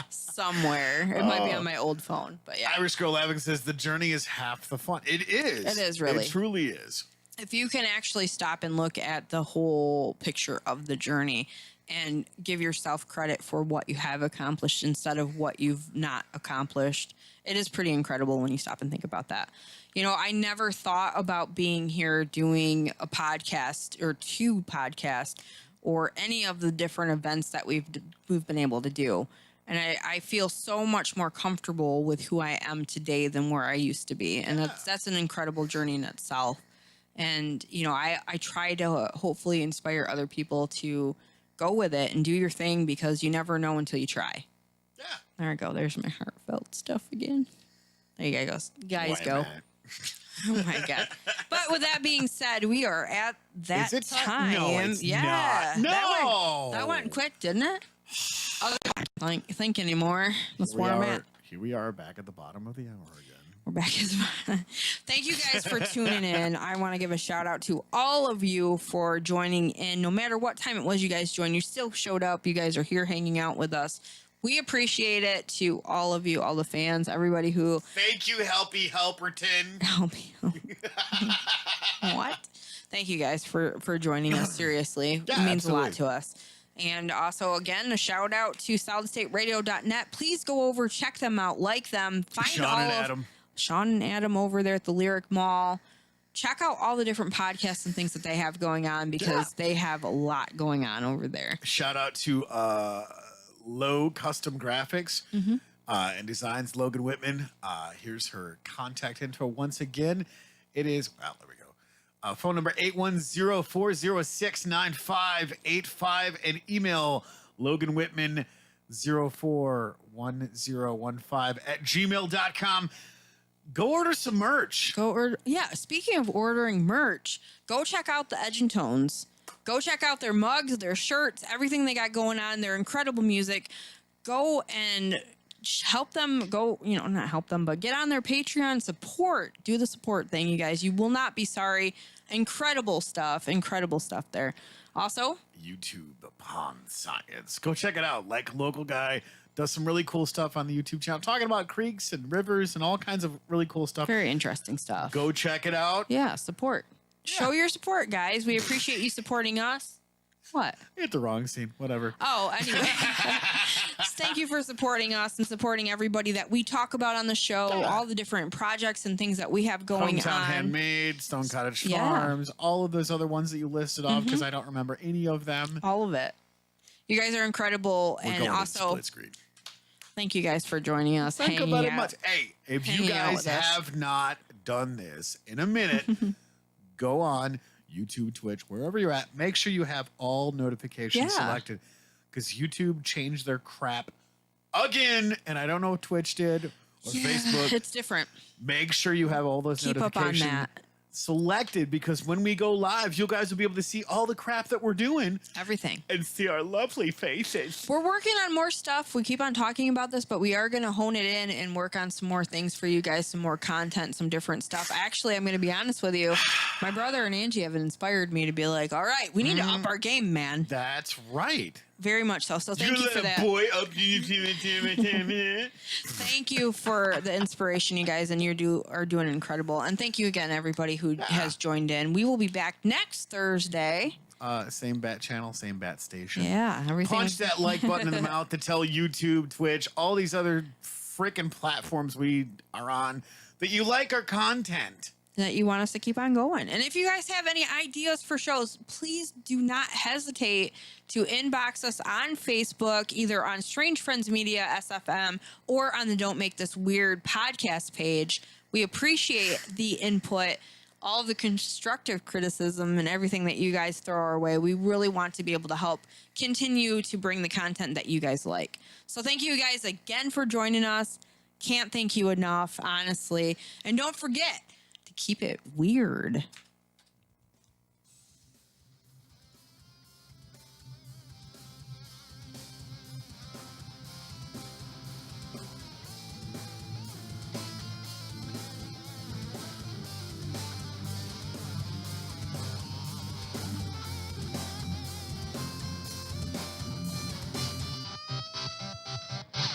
somewhere. It might be on my old phone, but yeah. Irish Girl Laughing says the journey is half the fun. It is. It is really. It truly is. If you can actually stop and look at the whole picture of the journey and give yourself credit for what you have accomplished instead of what you've not accomplished, it is pretty incredible when you stop and think about that. You know, I never thought about being here doing a podcast or two podcasts or any of the different events that we've been able to do. And I feel so much more comfortable with who I am today than where I used to be. And that's an incredible journey in itself. And, you know, I try to hopefully inspire other people to go with it and do your thing because you never know until you try. Yeah. There I go. There's my heartfelt stuff again. There you guys Why go. not? Oh my God. But with that being said, we are at that Is it time. No, it's yeah. not. That No. went quick, didn't it? Oh, I don't think anymore. That's where I'm at. Here we are back at the bottom of the hour again. We're back. Thank you guys for tuning in. I want to give a shout out to all of you for joining in. No matter what time it was you guys joined, you still showed up. You guys are here hanging out with us. We appreciate it. To all of you, all the fans, everybody who Thank you, Helpy Helperton. help me. What? Thank you guys for joining us. Seriously, Yeah, it means a lot absolutely. to us. And also, again, a shout out to solidstateradio.net. Please go over, check them out, like them, find Sean all and of Adam. Sean and Adam over there at the Lyric Mall. Check out all the different podcasts and things that they have going on because they have a lot going on over there. Shout out to Low Custom Graphics and Designs, Logan Whitman. Here's her contact info once again. It is, well, there we go. Phone number 810-406-9585 and email Logan Whitman 041015 at gmail.com. Go order some merch. Go order. Yeah. Speaking of ordering merch, go check out the Edge and Tones. Go check out their mugs, their shirts, everything they got going on. Their incredible music. Go and help them. Go, not help them, but get on their Patreon, support. Do the support thing, you guys. You will not be sorry. Incredible stuff there. Also, YouTube upon science. Go check it out. Like Local Guy does some really cool stuff on the YouTube channel, talking about creeks and rivers and all kinds of really cool stuff. very interesting stuff. Go check it out. Yeah, support. Show your support, guys. We appreciate you supporting us. What? Hit the wrong scene. Whatever. Oh, anyway. Thank you for supporting us and supporting everybody that we talk about on the show, all the different projects and things that we have going Hometown on. Handmade, Stone Cottage Yeah. Farms, all of those other ones that you listed off because I don't remember any of them. All of it. You guys are incredible. We're and going to also, split screen. thank you guys for joining us. Think hanging about it out. much. Hey, if you Hanging out guys with us. have not done this in a minute, go on YouTube, Twitch, wherever you're at. Make sure you have all notifications Yeah. selected because YouTube changed their crap again, and I don't know what Twitch did or Facebook. It's different. Make sure you have all those Keep up on notifications that. selected because when we go live, you guys will be able to see all the crap that we're doing Everything. and see our lovely faces. We're working on more stuff. We keep on talking about this, but we are going to hone it in and work on some more things for you guys, some more content, some different stuff. Actually, I'm going to be honest with you. My brother and Angie have inspired me to be like, all right, we need to up our game, man. That's right. Very much so. So thank you for that. Boy up. Thank you for the inspiration, you guys, and are doing incredible. And thank you again, everybody who has joined in. We will be back next Thursday. Same bat channel, same bat station. Yeah, everything. Punch that like button in the mouth to tell YouTube, Twitch, all these other freaking platforms we are on that you like our content. That you want us to keep on going. And if you guys have any ideas for shows, please do not hesitate to inbox us on Facebook, either on Strange Friends Media, SFM, or on the Don't Make This Weird podcast page. We appreciate the input, all of the constructive criticism and everything that you guys throw our way. We really want to be able to help continue to bring the content that you guys like. So thank you guys again for joining us. Can't thank you enough, honestly. And don't forget, keep it weird.